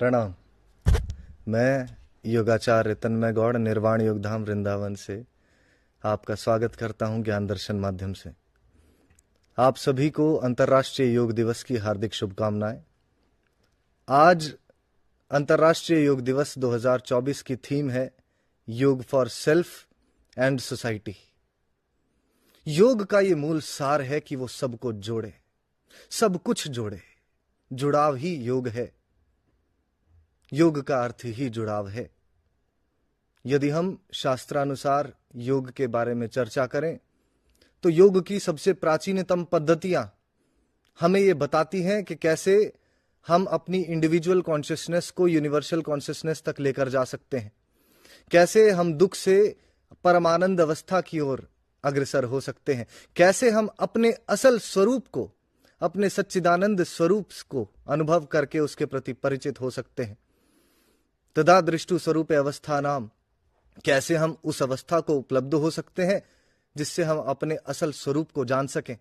प्रणाम। मैं योगाचार्य तन्मय गौड़ निर्वाण योगधाम वृंदावन से आपका स्वागत करता हूं ज्ञान दर्शन माध्यम से। आप सभी को अंतर्राष्ट्रीय योग दिवस की हार्दिक शुभकामनाएं। आज अंतर्राष्ट्रीय योग दिवस 2024 की थीम है योग फॉर सेल्फ एंड सोसाइटी। योग का ये मूल सार है कि वो सबको जोड़े, सब कुछ जोड़े। जुड़ाव ही योग है, योग का अर्थ ही जुड़ाव है। यदि हम शास्त्रानुसार योग के बारे में चर्चा करें तो योग की सबसे प्राचीनतम पद्धतियां हमें ये बताती हैं कि कैसे हम अपनी इंडिविजुअल कॉन्शियसनेस को यूनिवर्सल कॉन्शियसनेस तक लेकर जा सकते हैं, कैसे हम दुख से परमानंद अवस्था की ओर अग्रसर हो सकते हैं, कैसे हम अपने असल स्वरूप को, अपने सच्चिदानंद स्वरूप को अनुभव करके उसके प्रति परिचित हो सकते हैं। तदा दृष्टु स्वरूप अवस्था नाम, कैसे हम उस अवस्था को उपलब्ध हो सकते हैं जिससे हम अपने असल स्वरूप को जान सकें।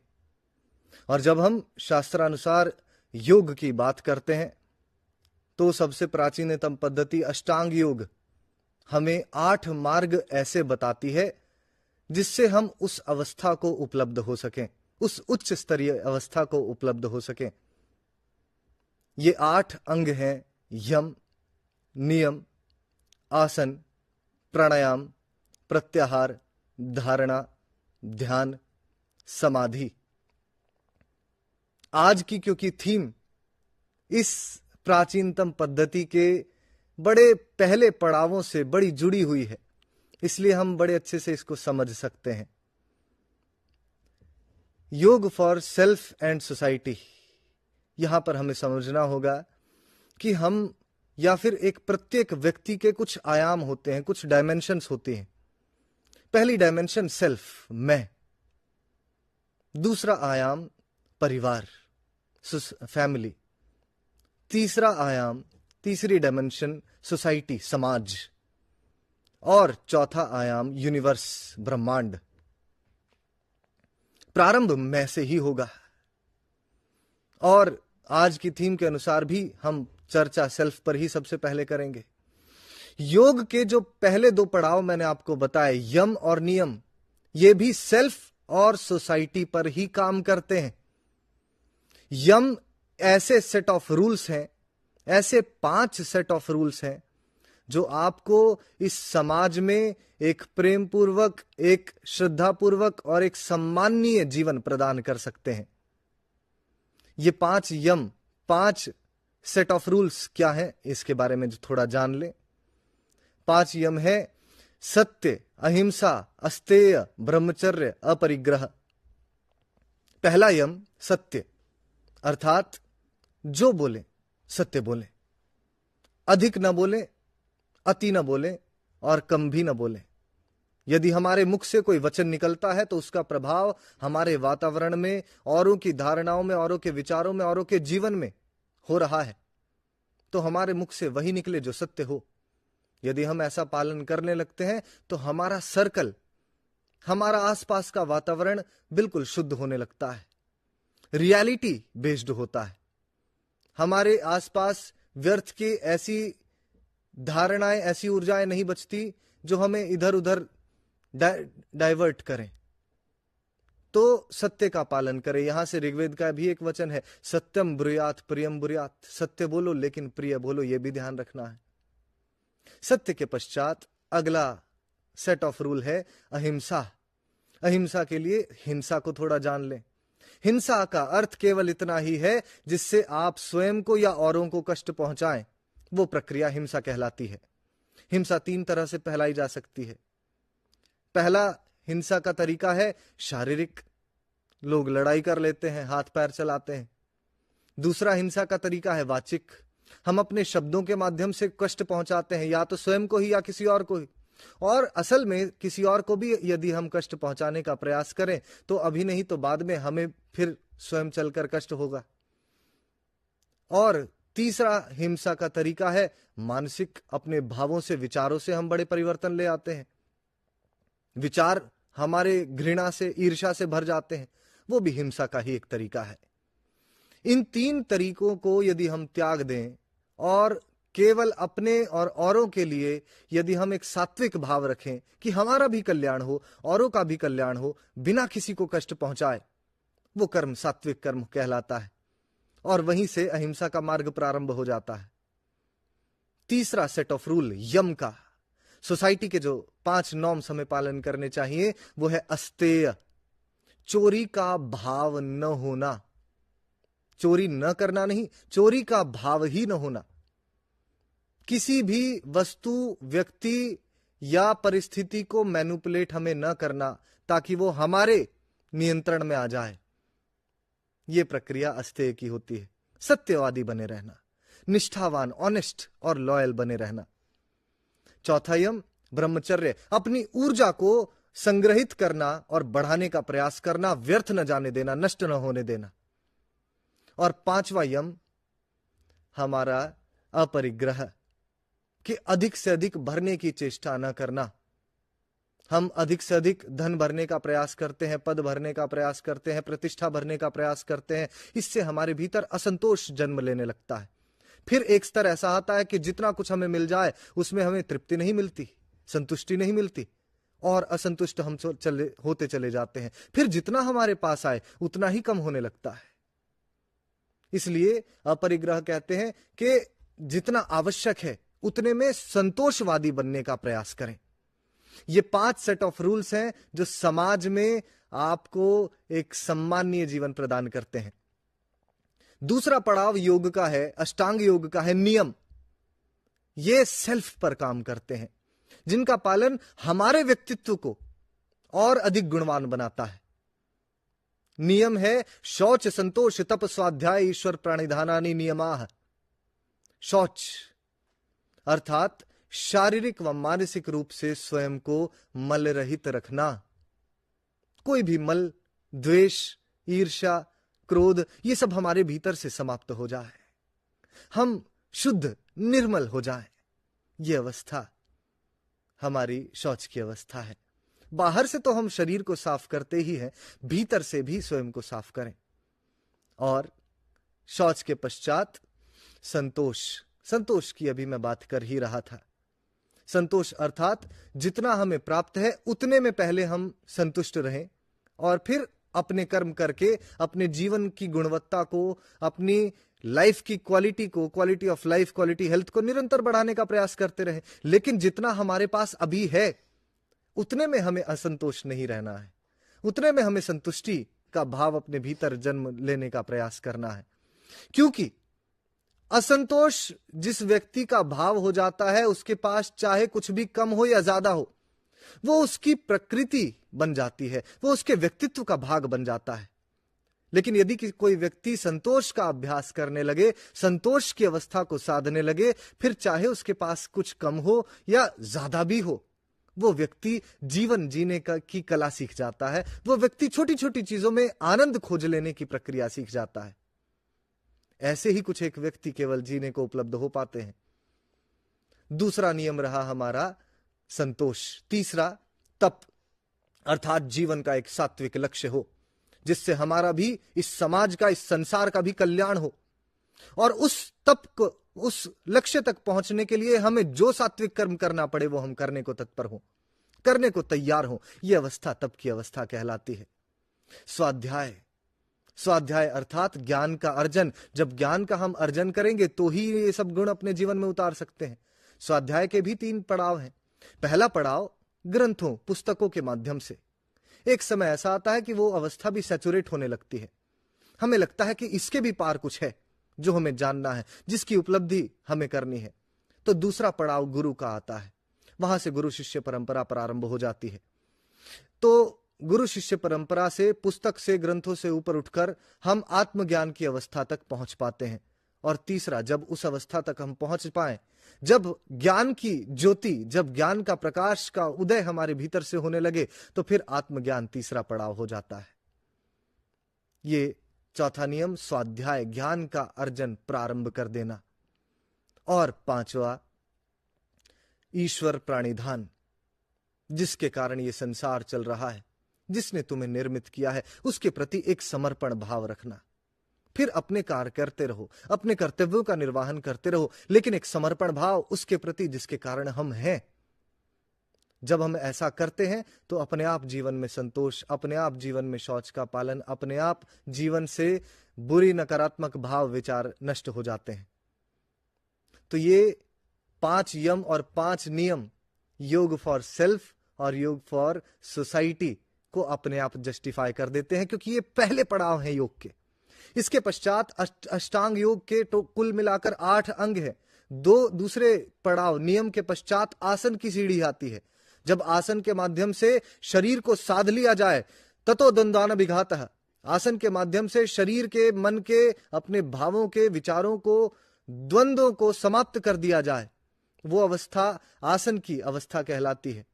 और जब हम शास्त्रानुसार योग की बात करते हैं तो सबसे प्राचीनतम पद्धति अष्टांग योग हमें 8 मार्ग ऐसे बताती है जिससे हम उस अवस्था को उपलब्ध हो सकें, उस उच्च स्तरीय अवस्था को उपलब्ध हो सकें। ये 8 अंग हैं यम, नियम, आसन, प्राणायाम, प्रत्याहार, धारणा, ध्यान, समाधि। आज की क्योंकि थीम इस प्राचीनतम पद्धति के बड़े पहले पड़ावों से बड़ी जुड़ी हुई है, इसलिए हम बड़े अच्छे से इसको समझ सकते हैं। योग फॉर सेल्फ एंड सोसाइटी, यहां पर हमें समझना होगा कि हम या फिर एक प्रत्येक व्यक्ति के कुछ आयाम होते हैं, कुछ डायमेंशंस होती हैं। पहली डायमेंशन सेल्फ, मैं। दूसरा आयाम परिवार, फैमिली। तीसरा आयाम, तीसरी डायमेंशन सोसाइटी, समाज। और चौथा आयाम यूनिवर्स, ब्रह्मांड। प्रारंभ मैं से ही होगा और आज की थीम के अनुसार भी हम चर्चा सेल्फ पर ही सबसे पहले करेंगे। योग के जो पहले 2 पड़ाव मैंने आपको बताए, यम और नियम, ये भी सेल्फ और सोसाइटी पर ही काम करते हैं। यम ऐसे सेट ऑफ रूल्स हैं, ऐसे 5 सेट ऑफ रूल्स हैं जो आपको इस समाज में एक प्रेम पूर्वक, एक श्रद्धा पूर्वक और एक सम्माननीय जीवन प्रदान कर सकते हैं। ये 5 यम, 5 सेट ऑफ रूल्स क्या है इसके बारे में जो थोड़ा जान ले। 5 यम है सत्य, अहिंसा, अस्तेय, ब्रह्मचर्य, अपरिग्रह। पहला यम सत्य, अर्थात जो बोले सत्य बोले, अधिक न बोले, अति न बोले और कम भी न बोले। यदि हमारे मुख से कोई वचन निकलता है तो उसका प्रभाव हमारे वातावरण में, औरों की धारणाओं में, औरों के विचारों में, औरों के जीवन में हो रहा है, तो हमारे मुख से वही निकले जो सत्य हो। यदि हम ऐसा पालन करने लगते हैं तो हमारा सर्कल, हमारा आसपास का वातावरण बिल्कुल शुद्ध होने लगता है, रियलिटी बेस्ड होता है। हमारे आसपास व्यर्थ की ऐसी धारणाएं, ऐसी ऊर्जाएं नहीं बचती जो हमें इधर उधर डाइवर्ट करें। तो सत्य का पालन करें। यहां से ऋग्वेद का भी एक वचन है, सत्यम ब्रूयात प्रियम ब्रूयात, सत्य बोलो लेकिन प्रिय बोलो, यह भी ध्यान रखना है। सत्य के पश्चात अगला सेट ऑफ रूल है अहिंसा। अहिंसा के लिए हिंसा को थोड़ा जान लें। हिंसा का अर्थ केवल इतना ही है जिससे आप स्वयं को या औरों को कष्ट पहुंचाएं, वो प्रक्रिया हिंसा कहलाती है। हिंसा 3 तरह से फैलाई जा सकती है। पहला हिंसा का तरीका है शारीरिक, लोग लड़ाई कर लेते हैं, हाथ पैर चलाते हैं। दूसरा हिंसा का तरीका है वाचिक, हम अपने शब्दों के माध्यम से कष्ट पहुंचाते हैं, या तो स्वयं को ही या किसी और को ही। और असल में किसी और को भी यदि हम कष्ट पहुंचाने का प्रयास करें तो अभी नहीं तो बाद में हमें फिर स्वयं चलकर कष्ट होगा। और तीसरा हिंसा का तरीका है मानसिक, अपने भावों से, विचारों से हम बड़े परिवर्तन ले आते हैं। विचार हमारे घृणा से, ईर्ष्या से भर जाते हैं, वो भी हिंसा का ही एक तरीका है। इन 3 तरीकों को यदि हम त्याग दें और केवल अपने और औरों के लिए यदि हम एक सात्विक भाव रखें कि हमारा भी कल्याण हो, औरों का भी कल्याण हो, बिना किसी को कष्ट पहुंचाए, वो कर्म सात्विक कर्म कहलाता है और वहीं से अहिंसा का मार्ग प्रारंभ हो जाता है। तीसरा सेट ऑफ रूल यम का, सोसाइटी के जो 5 नॉर्म्स हमें पालन करने चाहिए, वो है अस्तेय, चोरी का भाव न होना। चोरी न करना नहीं, चोरी का भाव ही न होना। किसी भी वस्तु, व्यक्ति या परिस्थिति को मैनिपुलेट हमें न करना ताकि वो हमारे नियंत्रण में आ जाए। यह प्रक्रिया अस्तेय की होती है। सत्यवादी बने रहना, निष्ठावान, ऑनेस्ट और लॉयल बने रहना। चौथा यम ब्रह्मचर्य, अपनी ऊर्जा को संग्रहित करना और बढ़ाने का प्रयास करना, व्यर्थ न जाने देना, नष्ट न होने देना। और 5वां यम हमारा अपरिग्रह, कि अधिक से अधिक भरने की चेष्टा न करना। हम अधिक से अधिक धन भरने का प्रयास करते हैं, पद भरने का प्रयास करते हैं, प्रतिष्ठा भरने का प्रयास करते हैं। इससे हमारे भीतर असंतोष जन्म लेने लगता है। फिर एक स्तर ऐसा आता है कि जितना कुछ हमें मिल जाए उसमें हमें तृप्ति नहीं मिलती, संतुष्टि नहीं मिलती और असंतुष्ट हम होते चले जाते हैं। फिर जितना हमारे पास आए उतना ही कम होने लगता है। इसलिए अपरिग्रह कहते हैं कि जितना आवश्यक है उतने में संतोषवादी बनने का प्रयास करें। ये 5 सेट ऑफ रूल्स हैं जो समाज में आपको एक सम्माननीय जीवन प्रदान करते हैं। दूसरा पड़ाव योग का है, अष्टांग योग का है नियम। ये सेल्फ पर काम करते हैं, जिनका पालन हमारे व्यक्तित्व को और अधिक गुणवान बनाता है। नियम है शौच, संतोष, तप, स्वाध्याय, ईश्वर प्रणिधानानि नियमाः। शौच अर्थात शारीरिक व मानसिक रूप से स्वयं को मल रहित रखना। कोई भी मल, द्वेष, ईर्ष्या, क्रोध, ये सब हमारे भीतर से समाप्त हो जाए, हम शुद्ध निर्मल हो जाए। ये अवस्था हमारी शौच की अवस्था है। बाहर से तो हम शरीर को साफ करते ही हैं, भीतर से भी स्वयं को साफ करें। और शौच के पश्चात संतोष, संतोष की अभी मैं बात कर ही रहा था। संतोष अर्थात जितना हमें प्राप्त है उतने में पहले हम संतुष्ट रहें और फिर अपने कर्म करके अपने जीवन की गुणवत्ता को, अपनी लाइफ की क्वालिटी को, quality of life, quality health को निरंतर बढ़ाने का प्रयास करते रहें। लेकिन जितना हमारे पास अभी है उतने में हमें असंतोष नहीं रहना है, उतने में हमें संतुष्टि का भाव अपने भीतर जन्म लेने का प्रयास करना है। क्योंकि असंतोष जिस व्यक्ति का भाव हो जाता है, उसके पास चाहे कुछ भी कम हो या ज्यादा हो, वो उसकी प्रकृति बन जाती है, वो उसके व्यक्तित्व का भाग बन जाता है। लेकिन यदि कोई व्यक्ति संतोष का अभ्यास करने लगे, संतोष की अवस्था को साधने लगे, फिर चाहे उसके पास कुछ कम हो या ज्यादा भी हो, वो व्यक्ति जीवन जीने की कला सीख जाता है। वो व्यक्ति छोटी छोटी चीजों में आनंद खोज लेने की प्रक्रिया सीख जाता है। ऐसे ही कुछ एक व्यक्ति केवल जीने को उपलब्ध हो पाते हैं। दूसरा नियम रहा हमारा संतोष। तीसरा तप, अर्थात जीवन का एक सात्विक लक्ष्य हो जिससे हमारा भी, इस समाज का, इस संसार का भी कल्याण हो। और उस तप को, उस लक्ष्य तक पहुंचने के लिए हमें जो सात्विक कर्म करना पड़े वो हम करने को तत्पर हो, करने को तैयार हो। यह अवस्था तप की अवस्था कहलाती है। स्वाध्याय, स्वाध्याय अर्थात ज्ञान का अर्जन। जब ज्ञान का हम अर्जन करेंगे तो ही ये सब गुण अपने जीवन में उतार सकते हैं। स्वाध्याय के भी 3 पड़ाव हैं। पहला पड़ाव ग्रंथों, पुस्तकों के माध्यम से। एक समय ऐसा आता है कि वो अवस्था भी सैचुरेट होने लगती है, हमें लगता है कि इसके भी पार कुछ है जो हमें जानना है, जिसकी उपलब्धि हमें करनी है। तो दूसरा पड़ाव गुरु का आता है, वहां से गुरु शिष्य परंपरा प्रारंभ हो जाती है। तो गुरु शिष्य परंपरा से, पुस्तक से, ग्रंथों से ऊपर उठकर हम आत्मज्ञान की अवस्था तक पहुंच पाते हैं। और तीसरा, जब उस अवस्था तक हम पहुंच पाए, जब ज्ञान की ज्योति, जब ज्ञान का प्रकाश का उदय हमारे भीतर से होने लगे, तो फिर आत्मज्ञान तीसरा पड़ाव हो जाता है। ये चौथा नियम स्वाध्याय, ज्ञान का अर्जन प्रारंभ कर देना। और 5वां ईश्वर प्राणिधान, जिसके कारण ये संसार चल रहा है, जिसने तुम्हें निर्मित किया है, उसके प्रति एक समर्पण भाव रखना। फिर अपने कार्य करते रहो, अपने कर्तव्यों का निर्वहन करते रहो, लेकिन एक समर्पण भाव उसके प्रति जिसके कारण हम हैं। जब हम ऐसा करते हैं तो अपने आप जीवन में संतोष, अपने आप जीवन में शौच का पालन, अपने आप जीवन से बुरी नकारात्मक भाव विचार नष्ट हो जाते हैं। तो ये 5 यम और 5 नियम योग फॉर सेल्फ और योग फॉर सोसाइटी को अपने आप जस्टिफाई कर देते हैं, क्योंकि ये पहले पड़ाव हैं योग के। इसके पश्चात अष्टांग योग के तो कुल मिलाकर 8 अंग है। 2 दूसरे पड़ाव नियम के पश्चात आसन की सीढ़ी आती है। जब आसन के माध्यम से शरीर को साध लिया जाए, ततो द्वंद्वान विघातः, आसन के माध्यम से शरीर के, मन के, अपने भावों के, विचारों को, द्वंद्वों को समाप्त कर दिया जाए, वो अवस्था आसन की अवस्था कहलाती है।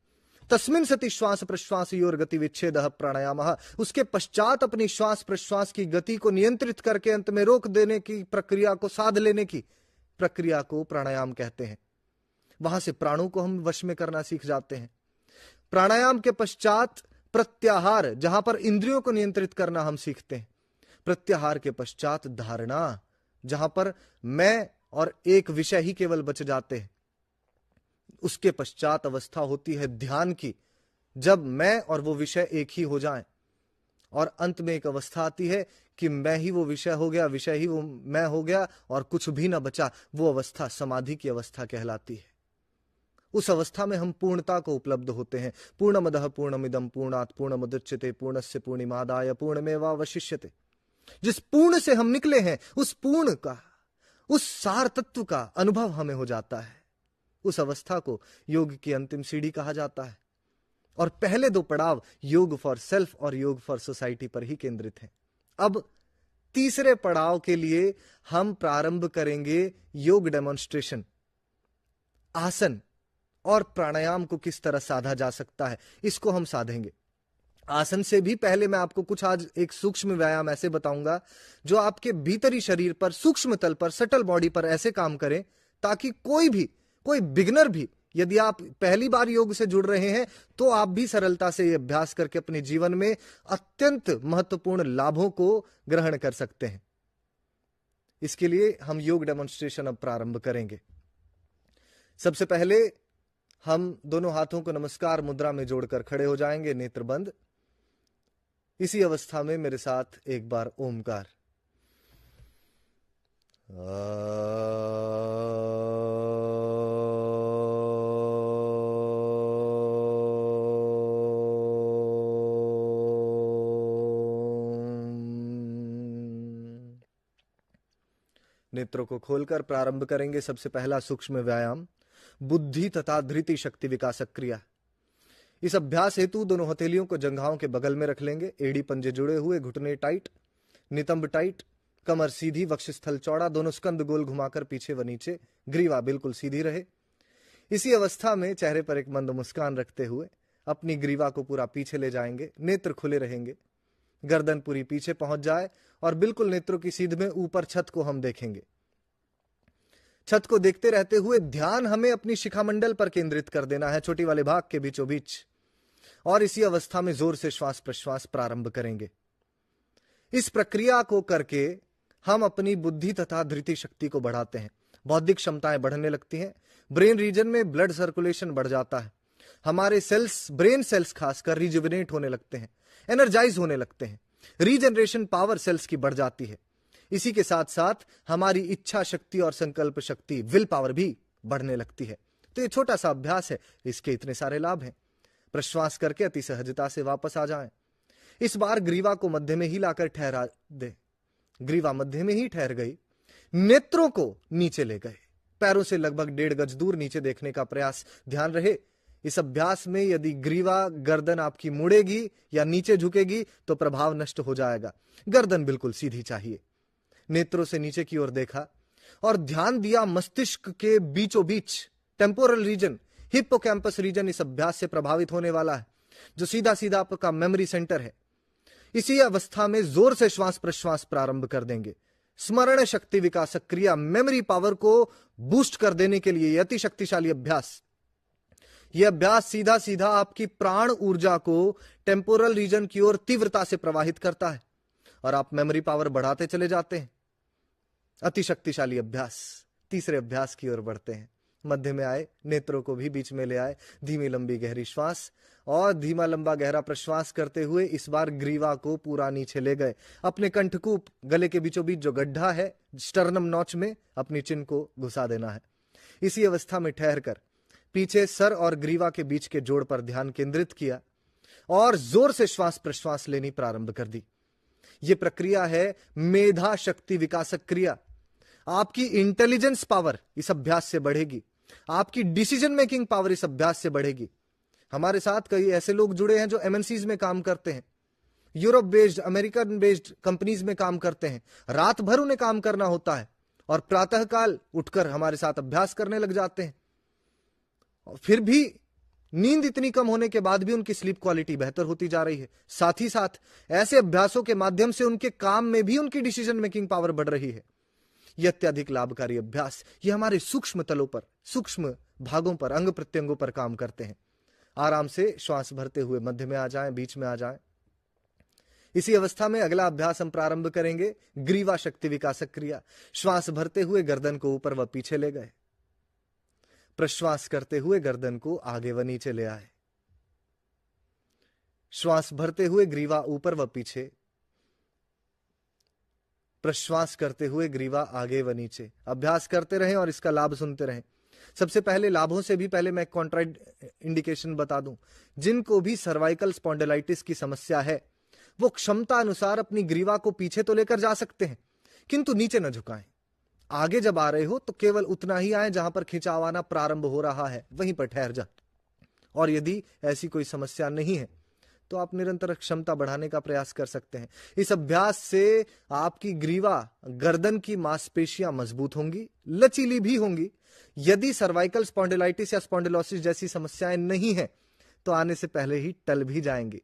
तस्मिन् सति श्वास प्रश्वास योर गति विच्छेदः प्राणायामः, उसके पश्चात अपनी श्वास प्रश्वास की गति को नियंत्रित करके अंत में रोक देने की प्रक्रिया को, साध लेने की प्रक्रिया को प्राणायाम कहते हैं। वहां से प्राणों को हम वश में करना सीख जाते हैं। प्राणायाम के पश्चात प्रत्याहार, जहां पर इंद्रियों को नियंत्रित करना हम सीखते हैं। प्रत्याहार के पश्चात धारणा, जहां पर मैं और एक विषय ही केवल बच जाते हैं। उसके पश्चात अवस्था होती है ध्यान की, जब मैं और वो विषय एक ही हो जाएं। और अंत में एक अवस्था आती है कि मैं ही वो विषय हो गया, विषय ही वो मैं हो गया और कुछ भी ना बचा। वो अवस्था समाधि की अवस्था कहलाती है। उस अवस्था में हम पूर्णता को उपलब्ध होते हैं। पूर्णमदः पूर्णमिदं पूर्णात् पूर्णमुदच्यते पूर्णस्य पूर्णमादाय पूर्णमेवावशिष्यते। जिस पूर्ण से हम निकले हैं, उस पूर्ण का, उस सार तत्व का अनुभव हमें हो जाता है। उस अवस्था को योग की अंतिम सीढ़ी कहा जाता है। और पहले 2 पड़ाव योग फॉर सेल्फ और योग फॉर सोसाइटी पर ही केंद्रित हैं। अब तीसरे पड़ाव के लिए हम प्रारंभ करेंगे योग डेमोन्स्ट्रेशन। आसन और प्राणायाम को किस तरह साधा जा सकता है, इसको हम साधेंगे। आसन से भी पहले मैं आपको कुछ आज एक सूक्ष्म व्यायाम ऐसे बताऊंगा जो आपके भीतरी शरीर पर, सूक्ष्म तल पर, सटल बॉडी पर ऐसे काम करें ताकि कोई बिगनर भी, यदि आप पहली बार योग से जुड़ रहे हैं, तो आप भी सरलता से ये अभ्यास करके अपने जीवन में अत्यंत महत्वपूर्ण लाभों को ग्रहण कर सकते हैं। इसके लिए हम योग डेमोन्स्ट्रेशन अब प्रारंभ करेंगे। सबसे पहले हम दोनों हाथों को नमस्कार मुद्रा में जोड़कर खड़े हो जाएंगे, नेत्र बंद। इसी अवस्था में मेरे साथ एक बार ओमकार। नेत्रों को खोलकर प्रारंभ करेंगे सबसे पहला सूक्ष्म व्यायाम, बुद्धि तथा धृति शक्ति विकास क्रिया। इस अभ्यास हेतु दोनों हथेलियों को जंघाओं के बगल में रख लेंगे। एड़ी पंजे जुड़े हुए, घुटने टाइट, नितंब टाइट, कमर सीधी, वक्षस्थल चौड़ा, दोनों स्कंद गोल घुमाकर पीछे व नीचे, ग्रीवा बिल्कुल सीधी रहे। इसी अवस्था में चेहरे पर एक मंद मुस्कान रखते हुए अपनी ग्रीवा को पूरा पीछे ले जाएंगे। नेत्र खुले रहेंगे, गर्दन पूरी पीछे पहुंच जाए और बिल्कुल नेत्रों की सीध में ऊपर छत को हम देखेंगे। छत को देखते रहते हुए ध्यान हमें अपनी शिखामंडल पर केंद्रित कर देना है, चोटी वाले भाग के बीचों बीच। और इसी अवस्था में जोर से श्वास प्रश्वास प्रारंभ करेंगे। इस प्रक्रिया को करके हम अपनी बुद्धि तथा धृति शक्ति को बढ़ाते हैं। बौद्धिक क्षमताएं बढ़ने लगती हैं। ब्रेन रीजन में ब्लड सर्कुलेशन बढ़ जाता है। हमारे सेल्स, ब्रेन सेल्स खासकर, रिजुविनेट होने लगते हैं, एनर्जाइज होने लगते हैं। रीजनरेशन पावर सेल्स की बढ़ जाती है। इसी के साथ साथ हमारी इच्छा शक्ति और संकल्प शक्ति, विल पावर भी बढ़ने लगती है। तो ये छोटा सा अभ्यास है, इसके इतने सारे लाभ हैं। प्रश्वास करके अति सहजता से वापस आ जाएं। इस बार ग्रीवा को मध्य में ही लाकर ठहरा दे। ग्रीवा मध्य में ही ठहर गई। नेत्रों को नीचे ले गए, पैरों से लगभग 1.5 गज दूर नीचे देखने का प्रयास। ध्यान रहे, इस अभ्यास में यदि ग्रीवा, गर्दन आपकी मुड़ेगी या नीचे झुकेगी तो प्रभाव नष्ट हो जाएगा। गर्दन बिल्कुल सीधी चाहिए। नेत्रों से नीचे की ओर देखा और ध्यान दिया मस्तिष्क के बीचों बीच। टेम्पोरल रीजन, हिप्पोकैम्पस रीजन इस अभ्यास से प्रभावित होने वाला है, जो सीधा सीधा आपका मेमोरी सेंटर है। इसी अवस्था में जोर से श्वास प्रश्वास प्रारंभ कर देंगे। स्मरण शक्ति विकास क्रिया, मेमोरी पावर को बूस्ट कर देने के लिए अति शक्तिशाली अभ्यास। यह अभ्यास सीधा सीधा आपकी प्राण ऊर्जा को टेम्पोरल रीजन की ओर तीव्रता से प्रवाहित करता है और आप मेमोरी पावर बढ़ाते चले जाते हैं। अति शक्तिशाली अभ्यास, तीसरे अभ्यास की ओर बढ़ते हैं। मध्य में आए, नेत्रों को भी बीच में ले आए, धीमी लंबी गहरी श्वास और धीमा लंबा गहरा प्रश्वास करते हुए इस बार ग्रीवा को पूरा नीचे ले गए। अपने कंठकूप, गले के बीचों बीच जो गड्ढा है स्टर्नम नॉच में, अपनी चिन को घुसा देना है। इसी अवस्था में ठहर कर पीछे सर और ग्रीवा के बीच के जोड़ पर ध्यान केंद्रित किया और जोर से श्वास प्रश्वास लेनी प्रारंभ कर दी। यह प्रक्रिया है मेधा शक्ति विकासक क्रिया। आपकी इंटेलिजेंस पावर इस अभ्यास से बढ़ेगी, आपकी डिसीजन मेकिंग पावर इस अभ्यास से बढ़ेगी। हमारे साथ कई ऐसे लोग जुड़े हैं जो एमएनसीज में काम करते हैं, Europe based, American based companies में काम करते हैं। रात भर उन्हें काम करना होता है और प्रातःकाल उठकर हमारे साथ अभ्यास करने लग जाते हैं। और फिर भी नींद इतनी कम होने के बाद भी उनकी स्लीप क्वालिटी बेहतर होती जा रही है। साथ ही साथ ऐसे अभ्यासों के माध्यम से उनके काम में भी उनकी डिसीजन मेकिंग पावर बढ़ रही है। यह अत्यधिक लाभकारी अभ्यास, यह हमारे सूक्ष्म तलों पर, सूक्ष्म भागों पर, अंग प्रत्यंगों पर काम करते हैं। आराम से श्वास भरते हुए मध्य में आ जाएं, बीच में आ जाएं। इसी अवस्था में अगला अभ्यास हम प्रारंभ करेंगे, ग्रीवा शक्ति विकासक क्रिया। श्वास भरते हुए गर्दन को ऊपर व पीछे ले गए, प्रश्वास करते हुए गर्दन को आगे व नीचे ले आए। श्वास भरते हुए ग्रीवा ऊपर व पीछे, प्रश्वास करते हुए ग्रीवा आगे व नीचे। अभ्यास करते रहें और इसका लाभ सुनते रहें। सबसे पहले लाभों से भी पहले मैं कॉन्ट्रा इंडिकेशन बता दूं। जिनको भी सर्वाइकल स्पॉन्डिलाइटिस की समस्या है वो क्षमता अनुसार अपनी ग्रीवा को पीछे तो लेकर जा सकते हैं, किंतु नीचे न झुकाएं। आगे जब आ रहे हो तो केवल उतना ही आए जहां पर खिंचाव आना प्रारंभ हो रहा है, वहीं पर ठहर जा। और यदि ऐसी कोई समस्या नहीं है तो आप निरंतर क्षमता बढ़ाने का प्रयास कर सकते हैं। इस अभ्यास से आपकी ग्रीवा, गर्दन की मांसपेशियां मजबूत होंगी, लचीली भी होंगी। यदि सर्वाइकल स्पॉन्डिलाइटिस या स्पॉन्डिलोसिस जैसी समस्याएं नहीं है तो आने से पहले ही टल भी जाएंगी,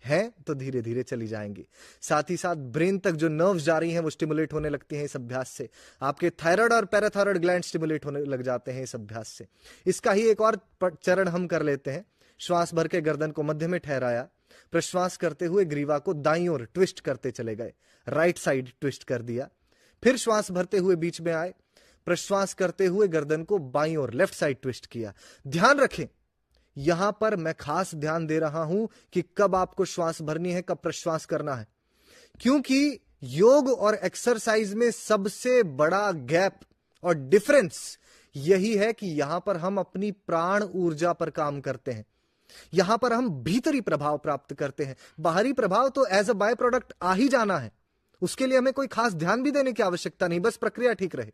हैं तो धीरे धीरे चली जाएंगी। साथ ही साथ ब्रेन तक जो नर्व्स जा रही हैं वो स्टिमुलेट होने लगती हैं इस अभ्यास से। आपके थायराइड और पैराथायराइड ग्लैंड स्टिमुलेट होने लग जाते हैं इस अभ्यास से। इसका ही एक और चरण हम कर लेते हैं। श्वास भर के गर्दन को मध्य में ठहराया, प्रश्वास करते हुए ग्रीवा को दाईं ओर ट्विस्ट करते चले गए, राइट साइड ट्विस्ट कर दिया। फिर श्वास भरते हुए बीच में आए, प्रश्वास करते हुए गर्दन को बाईं ओर लेफ्ट साइड ट्विस्ट किया। ध्यान रखें, यहां पर मैं खास ध्यान दे रहा हूं कि कब आपको श्वास भरनी है, कब प्रश्वास करना है, क्योंकि योग और एक्सरसाइज में सबसे बड़ा गैप और डिफरेंस यही है कि यहां पर हम अपनी प्राण ऊर्जा पर काम करते हैं। यहां पर हम भीतरी प्रभाव प्राप्त करते हैं। बाहरी प्रभाव तो एज अ बाय प्रोडक्ट आ ही जाना है, उसके लिए हमें कोई खास ध्यान भी देने की आवश्यकता नहीं, बस प्रक्रिया ठीक रहे।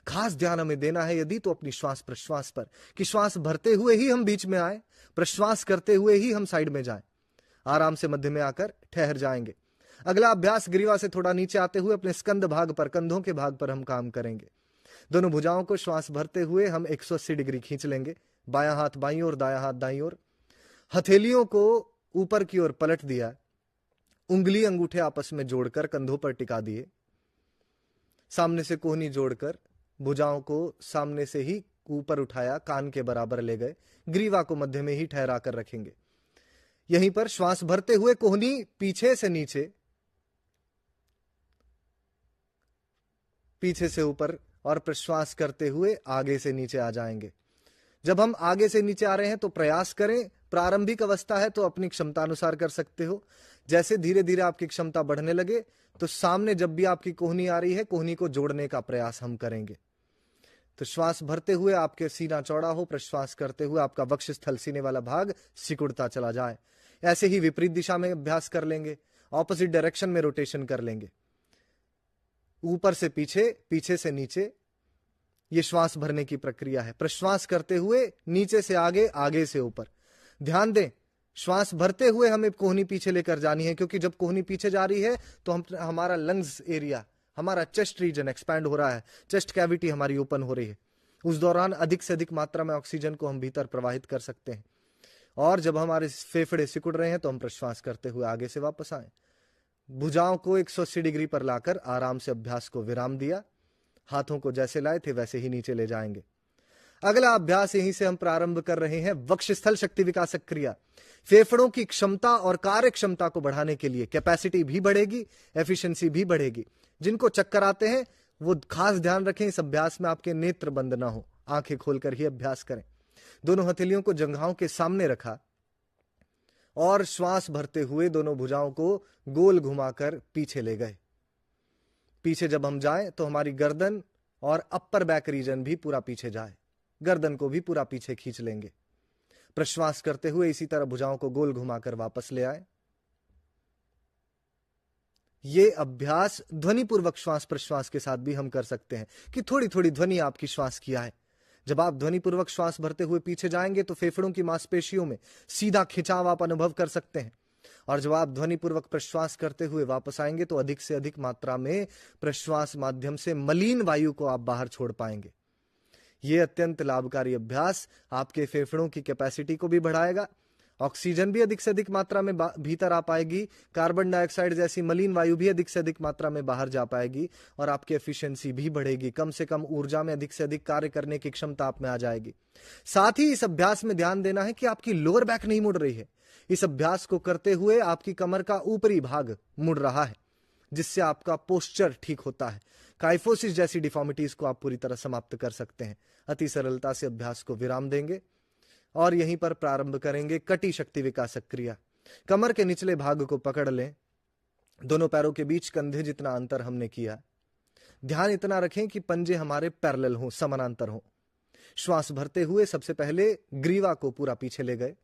खास ध्यान हमें देना है यदि तो अपनी श्वास प्रश्वास पर, कि श्वास भरते हुए ही हम बीच में आए, प्रश्वास करते हुए ही हम साइड में जाएं। आराम से मध्य में आकर ठहर जाएंगे। अगला अभ्यास ग्रीवा से थोड़ा नीचे आते हुए अपने स्कंद भाग पर, कंधों के भाग पर हम काम करेंगे। दोनों भुजाओं को श्वास भरते हुए हम 180 डिग्री खींच लेंगे। बायां हाथ बाईं ओर, दायां हाथ दाईं ओर। हथेलियों को ऊपर की ओर पलट दिया, उंगली अंगूठे आपस में जोड़कर कंधों पर टिका दिए। सामने से कोहनी जोड़कर भुजाओं को सामने से ही ऊपर उठाया, कान के बराबर ले गए। ग्रीवा को मध्य में ही ठहरा कर रखेंगे। यहीं पर श्वास भरते हुए कोहनी पीछे से नीचे, पीछे से ऊपर, और प्रश्वास करते हुए आगे से नीचे आ जाएंगे। जब हम आगे से नीचे आ रहे हैं तो प्रयास करें, प्रारंभिक अवस्था है तो अपनी क्षमता अनुसार कर सकते हो। जैसे धीरे धीरे आपकी क्षमता बढ़ने लगे तो सामने जब भी आपकी कोहनी आ रही है, कोहनी को जोड़ने का प्रयास हम करेंगे। तो श्वास भरते हुए आपके सीना चौड़ा हो, प्रश्वास करते हुए आपका वक्षस्थल, सीने वाला भाग सिकुड़ता चला जाए। ऐसे ही विपरीत दिशा में अभ्यास कर लेंगे, ऑपोजिट डायरेक्शन में रोटेशन कर लेंगे। ऊपर से पीछे, पीछे से नीचे, ये श्वास भरने की प्रक्रिया है। प्रश्वास करते हुए नीचे से आगे, आगे से ऊपर। ध्यान दें, श्वास भरते हुए हमें कोहनी पीछे लेकर जानी है, क्योंकि जब कोहनी पीछे जा रही है तो हमारा लंग्स एरिया, हमारा चेस्ट रीजन एक्सपैंड हो रहा है, चेस्ट कैविटी हमारी ओपन हो रही है। उस दौरान अधिक से अधिक मात्रा में ऑक्सीजन को हम भीतर प्रवाहित कर सकते हैं। और जब हमारे फेफड़े सिकुड़ रहे हैं तो हम प्रश्वास करते हुए आगे से वापस आए। भुजाओं को 180 डिग्री पर लाकर आराम से अभ्यास को विराम दिया। हाथों को जैसे लाए थे वैसे ही नीचे ले जाएंगे। अगला अभ्यास यहीं से हम प्रारंभ कर रहे हैं, वक्षस्थल शक्ति विकासक क्रिया। फेफड़ों की क्षमता और कार्य क्षमता को बढ़ाने के लिए कैपेसिटी भी बढ़ेगी, एफिशिएंसी भी बढ़ेगी। जिनको चक्कर आते हैं वो खास ध्यान रखें, इस अभ्यास में आपके नेत्र बंद ना हो, आंखें खोलकर ही अभ्यास करें। दोनों हथेलियों को जंघाओं के सामने रखा और श्वास भरते हुए दोनों भुजाओं को गोल घुमाकर पीछे ले गए। पीछे जब हम जाएं तो हमारी गर्दन और अपर बैक रीजन भी पूरा पीछे जाए, गर्दन को भी पूरा पीछे खींच लेंगे। प्रश्वास करते हुए इसी तरह भुजाओं को गोल घुमाकर वापस ले आए। यह अभ्यास ध्वनिपूर्वक श्वास प्रश्वास के साथ भी हम कर सकते हैं कि थोड़ी थोड़ी ध्वनि आपकी श्वास की आए। जब आप ध्वनिपूर्वक श्वास भरते हुए पीछे जाएंगे तो फेफड़ों की मांसपेशियों में सीधा खिंचाव आप अनुभव कर सकते हैं, और जब आप ध्वनिपूर्वक प्रश्वास करते हुए वापस आएंगे तो अधिक से अधिक मात्रा में प्रश्वास माध्यम से मलिन वायु को आप बाहर छोड़ पाएंगे। यह अत्यंत लाभकारी अभ्यास आपके फेफड़ों की कैपेसिटी को भी बढ़ाएगा, ऑक्सीजन भी अधिक से अधिक मात्रा में भीतर आ पाएगी, कार्बन डाइऑक्साइड जैसी मलिन वायु भी अधिक से अधिक मात्रा में बाहर जा पाएगी, और आपकी एफिशिएंसी भी बढ़ेगी। कम से कम ऊर्जा में अधिक से अधिक कार्य करने की क्षमता आप में आ जाएगी। साथ ही इस अभ्यास में ध्यान देना है कि आपकी लोअर बैक नहीं मुड़ रही है। इस अभ्यास को करते हुए आपकी कमर का ऊपरी भाग मुड़ रहा है, जिससे आपका पोस्चर ठीक होता है। काइफोसिस जैसी डिफॉर्मिटीज को आप पूरी तरह समाप्त कर सकते हैं। अति सरलता से अभ्यास को विराम देंगे और यहीं पर प्रारंभ करेंगे कटी शक्ति विकासक क्रिया। कमर के निचले भाग को पकड़ लें, दोनों पैरों के बीच कंधे जितना अंतर हमने किया। ध्यान इतना रखें कि पंजे हमारे पैरेलल हों, समानांतर हों। श्वास भरते हुए सबसे पहले ग्रीवा को पूरा पीछे ले गए,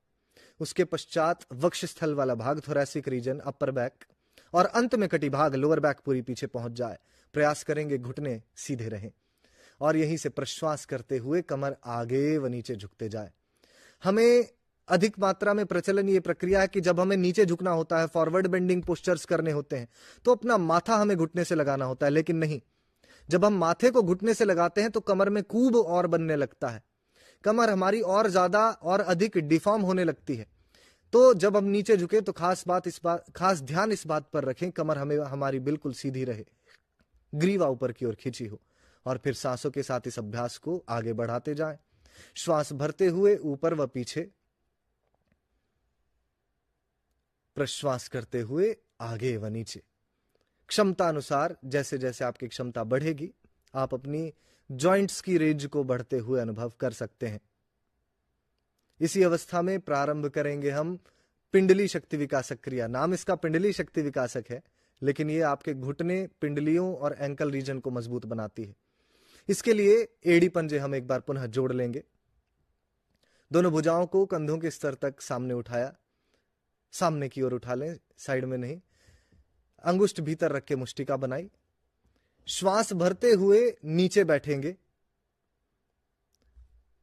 उसके पश्चात वक्षस्थल वाला भाग, थोरैसिक रीजन, अपर बैक, और अंत में कटी भाग, लोअर बैक पूरी पीछे पहुंच जाए। प्रयास करेंगे घुटने सीधे रहें और यहीं से प्रश्वास करते हुए कमर आगे व नीचे झुकते जाए। हमें अधिक मात्रा में प्रचलन ये प्रक्रिया है कि जब हमें नीचे झुकना होता है, फॉरवर्ड बेंडिंग पोस्चर्स करने होते हैं, तो अपना माथा हमें घुटने से लगाना होता है। लेकिन नहीं, जब हम माथे को घुटने से लगाते हैं तो कमर में कूब और बनने लगता है, कमर हमारी और ज्यादा और अधिक डिफॉर्म होने लगती है। तो जब हम नीचे झुके तो खास ध्यान इस बात पर रखें कमर हमारी बिल्कुल सीधी रहे, ग्रीवा ऊपर की ओर खींची हो, और फिर सांसों के साथ इस अभ्यास को आगे बढ़ाते जाएं। श्वास भरते हुए ऊपर व पीछे, प्रश्वास करते हुए आगे व नीचे। क्षमता अनुसार जैसे जैसे आपकी क्षमता बढ़ेगी आप अपनी जॉइंट्स की रेंज को बढ़ते हुए अनुभव कर सकते हैं। इसी अवस्था में प्रारंभ करेंगे हम पिंडली शक्ति विकासक क्रिया। नाम इसका पिंडली शक्ति विकासक है, लेकिन यह आपके घुटने, पिंडलियों और एंकल रीजन को मजबूत बनाती है। इसके लिए एड़ी पंजे हम एक बार पुनः जोड़ लेंगे। दोनों भुजाओं को कंधों के स्तर तक सामने उठाया, सामने की ओर उठा लें, साइड में नहीं। अंगुष्ठ भीतर रख के मुष्टिका बनाई। श्वास भरते हुए नीचे बैठेंगे,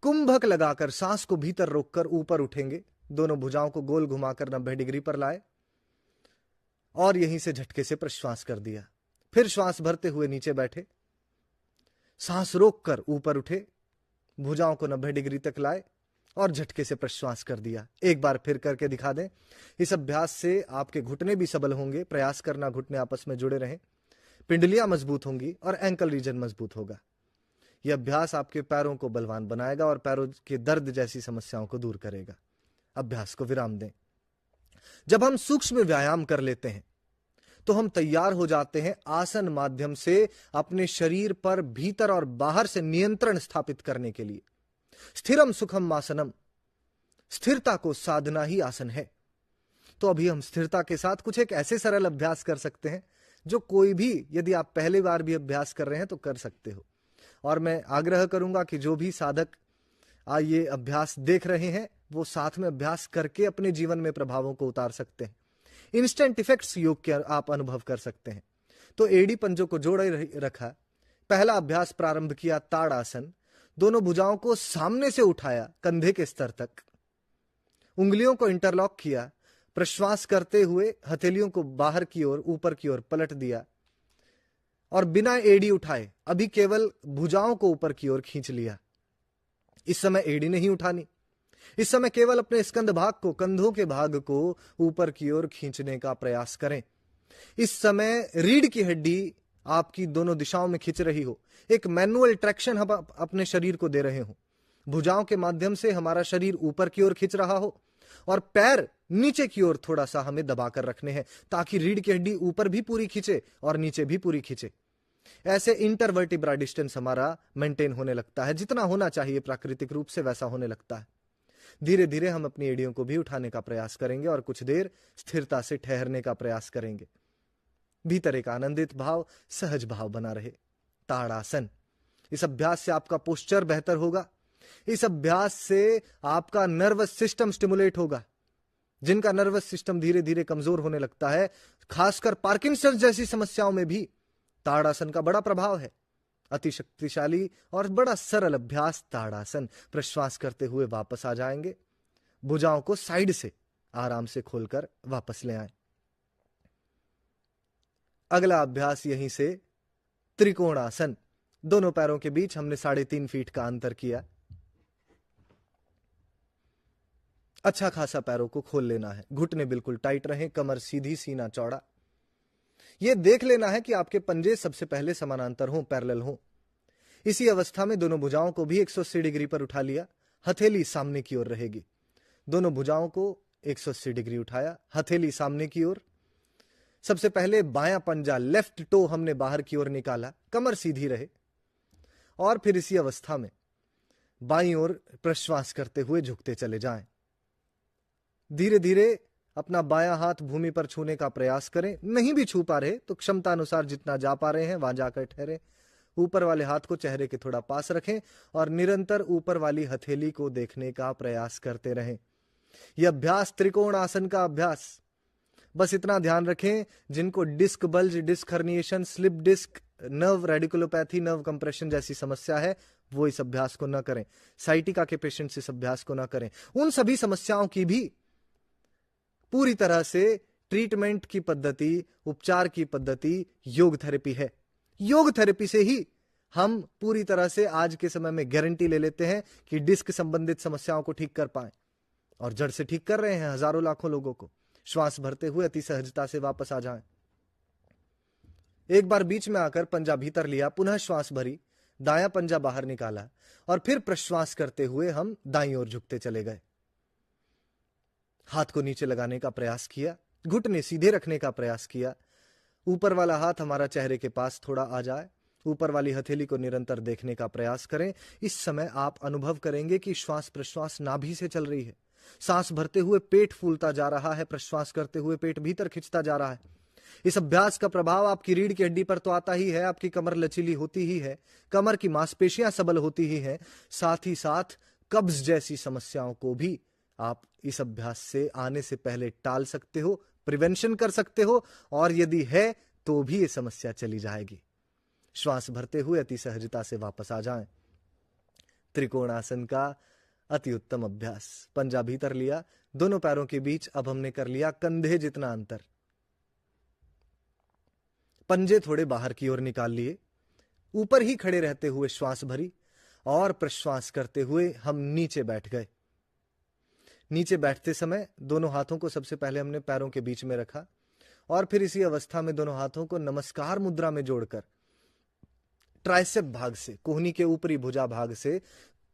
कुंभक लगाकर सांस को भीतर रोककर ऊपर उठेंगे। दोनों भुजाओं को गोल घुमाकर 90 डिग्री पर लाए और यहीं से झटके से प्रश्वास कर दिया। फिर श्वास भरते हुए नीचे बैठे, सांस रोककर ऊपर उठे, भुजाओं को 90 डिग्री तक लाए और झटके से प्रश्वास कर दिया। एक बार फिर करके दिखा दें। इस अभ्यास से आपके घुटने भी सबल होंगे। प्रयास करना घुटने आपस में जुड़े रहें, पिंडलियां मजबूत होंगी और एंकल रीजन मजबूत होगा। यह अभ्यास आपके पैरों को बलवान बनाएगा और पैरों के दर्द जैसी समस्याओं को दूर करेगा। अभ्यास को विराम दें। जब हम सूक्ष्म व्यायाम कर लेते हैं तो हम तैयार हो जाते हैं आसन माध्यम से अपने शरीर पर भीतर और बाहर से नियंत्रण स्थापित करने के लिए। स्थिरम सुखम आसनम, स्थिरता को साधना ही आसन है। तो अभी हम स्थिरता के साथ कुछ एक ऐसे सरल अभ्यास कर सकते हैं जो कोई भी, यदि आप पहली बार भी अभ्यास कर रहे हैं तो कर सकते हो। और मैं आग्रह करूंगा कि जो भी साधक ये अभ्यास देख रहे हैं वो साथ में अभ्यास करके अपने जीवन में प्रभावों को उतार सकते हैं। इंस्टेंट इफेक्ट्स योग के आप अनुभव कर सकते हैं। तो एड़ी पंजों को जोड़े रखा, पहला अभ्यास प्रारंभ किया ताड़ आसन। दोनों भुजाओं को सामने से उठाया कंधे के स्तर तक, उंगलियों को इंटरलॉक किया, प्रश्वास करते हुए हथेलियों को बाहर की ओर, ऊपर की ओर पलट दिया और बिना एड़ी उठाए अभी केवल भुजाओं को ऊपर की ओर खींच लिया। इस समय एड़ी नहीं उठानी, इस समय केवल अपने स्कंध भाग को, कंधों के भाग को ऊपर की ओर खींचने का प्रयास करें। इस समय रीढ़ की हड्डी आपकी दोनों दिशाओं में खींच रही हो, एक मैनुअल ट्रैक्शन हम अपने शरीर को दे रहे हो भुजाओं के माध्यम से हमारा शरीर ऊपर की ओर खिंच रहा हो और पैर नीचे की ओर थोड़ा सा हमें दबाकर रखने हैं, ताकि रीढ़ की हड्डी ऊपर भी पूरी खिंचे और नीचे भी पूरी खिंचे। ऐसे इंटरवर्टिब्रा डिस्टेंस हमारा मेंटेन होने लगता है, जितना होना चाहिए प्राकृतिक रूप से वैसा होने लगता है। धीरे धीरे हम अपनी एड़ियों को भी उठाने का प्रयास करेंगे और कुछ देर स्थिरता से ठहरने का प्रयास करेंगे। भीतर एक आनंदित भाव, सहज भाव बना रहे। ताड़ासन। इस अभ्यास से आपका पोस्चर बेहतर होगा। इस अभ्यास से आपका नर्वस सिस्टम स्टिमुलेट होगा। जिनका नर्वस सिस्टम धीरे धीरे कमजोर होने लगता है, खासकर पार्किंसंस जैसी समस्याओं में भी ताड़ासन का बड़ा प्रभाव है। अति शक्तिशाली और बड़ा सरल अभ्यास ताड़ासन। प्रश्वास करते हुए वापस आ जाएंगे। भुजाओं को साइड से आराम से खोलकर वापस ले आएं। अगला अभ्यास यहीं से त्रिकोणासन। दोनों पैरों के बीच हमने 3.5 फीट का अंतर किया। अच्छा खासा पैरों को खोल लेना है। घुटने बिल्कुल टाइट रहें, कमर सीधी, सीना चौड़ा। यह देख लेना है कि आपके पंजे सबसे पहले समानांतर हों, पैरेलल हों। इसी अवस्था में दोनों भुजाओं को भी 180 डिग्री पर उठा लिया। हथेली सामने की ओर रहेगी। दोनों भुजाओं को 180 डिग्री उठाया, हथेली सामने की ओर। सबसे पहले बायां पंजा, लेफ्ट टो हमने बाहर की ओर निकाला, कमर सीधी रहे। और फिर इसी अवस्था में बाईं ओर प्रश्वास करते हुए झुकते चले जाएं। धीरे धीरे अपना बायां हाथ भूमि पर छूने का प्रयास करें। नहीं भी छू पा रहे तो क्षमता अनुसार जितना जा पा रहे हैं वहां जाकर ठहरे। ऊपर वाले हाथ को चेहरे के थोड़ा पास रखें और निरंतर ऊपर वाली हथेली को देखने का प्रयास करते रहें। यह अभ्यास त्रिकोण आसन का अभ्यास। बस इतना ध्यान रखें, जिनको disc bulge, disc herniation, slip disc, nerve radiculopathy, nerve compression जैसी समस्या है, वो इस अभ्यास को न करें। साइटिका के पेशेंट्स इस अभ्यास को न करें। उन सभी समस्याओं की भी पूरी तरह से ट्रीटमेंट की पद्धति, उपचार की पद्धति योग थेरेपी है। योग थेरेपी से ही हम पूरी तरह से आज के समय में गारंटी ले लेते हैं कि डिस्क संबंधित समस्याओं को ठीक कर पाएं, और जड़ से ठीक कर रहे हैं हजारों लाखों लोगों को। श्वास भरते हुए अति सहजता से वापस आ जाएं। एक बार बीच में आकर पंजा भीतर लिया, पुनः श्वास भरी, दायां पंजा बाहर निकाला और फिर प्रश्वास करते हुए हम दाईं ओर झुकते चले गए। हाथ को नीचे लगाने का प्रयास किया, घुटने सीधे रखने का प्रयास किया। ऊपर वाला हाथ हमारा चेहरे के पास थोड़ा आ जाए। ऊपर वाली हथेली को निरंतर देखने का प्रयास करें। इस समय आप अनुभव करेंगे कि श्वास प्रश्वास नाभि से चल रही है। सांस भरते हुए पेट फूलता जा रहा है, प्रश्वास करते हुए पेट भीतर खिंचता जा रहा है। इस अभ्यास का प्रभाव आपकी रीढ़ की हड्डी पर तो आता ही है, आपकी कमर लचीली होती ही है, कमर की मांसपेशियां सबल होती ही हैं, साथ ही साथ कब्ज जैसी समस्याओं को भी आप इस अभ्यास से आने से पहले टाल सकते हो, प्रिवेंशन कर सकते हो, और यदि है तो भी ये समस्या चली जाएगी। श्वास भरते हुए अति सहजता से वापस आ जाएं। त्रिकोणासन का अति उत्तम अभ्यास। पंजा भीतर लिया, दोनों पैरों के बीच अब हमने कर लिया कंधे जितना अंतर। पंजे थोड़े बाहर की ओर निकाल लिए, ऊपर ही खड़े रहते हुए श्वास भरी और प्रश्वास करते हुए हम नीचे बैठ गए। नीचे बैठते समय दोनों हाथों को सबसे पहले हमने पैरों के बीच में रखा और फिर इसी अवस्था में दोनों हाथों को नमस्कार मुद्रा में जोड़कर ट्राइसेप भाग से, कोहनी के ऊपरी भुजा भाग से,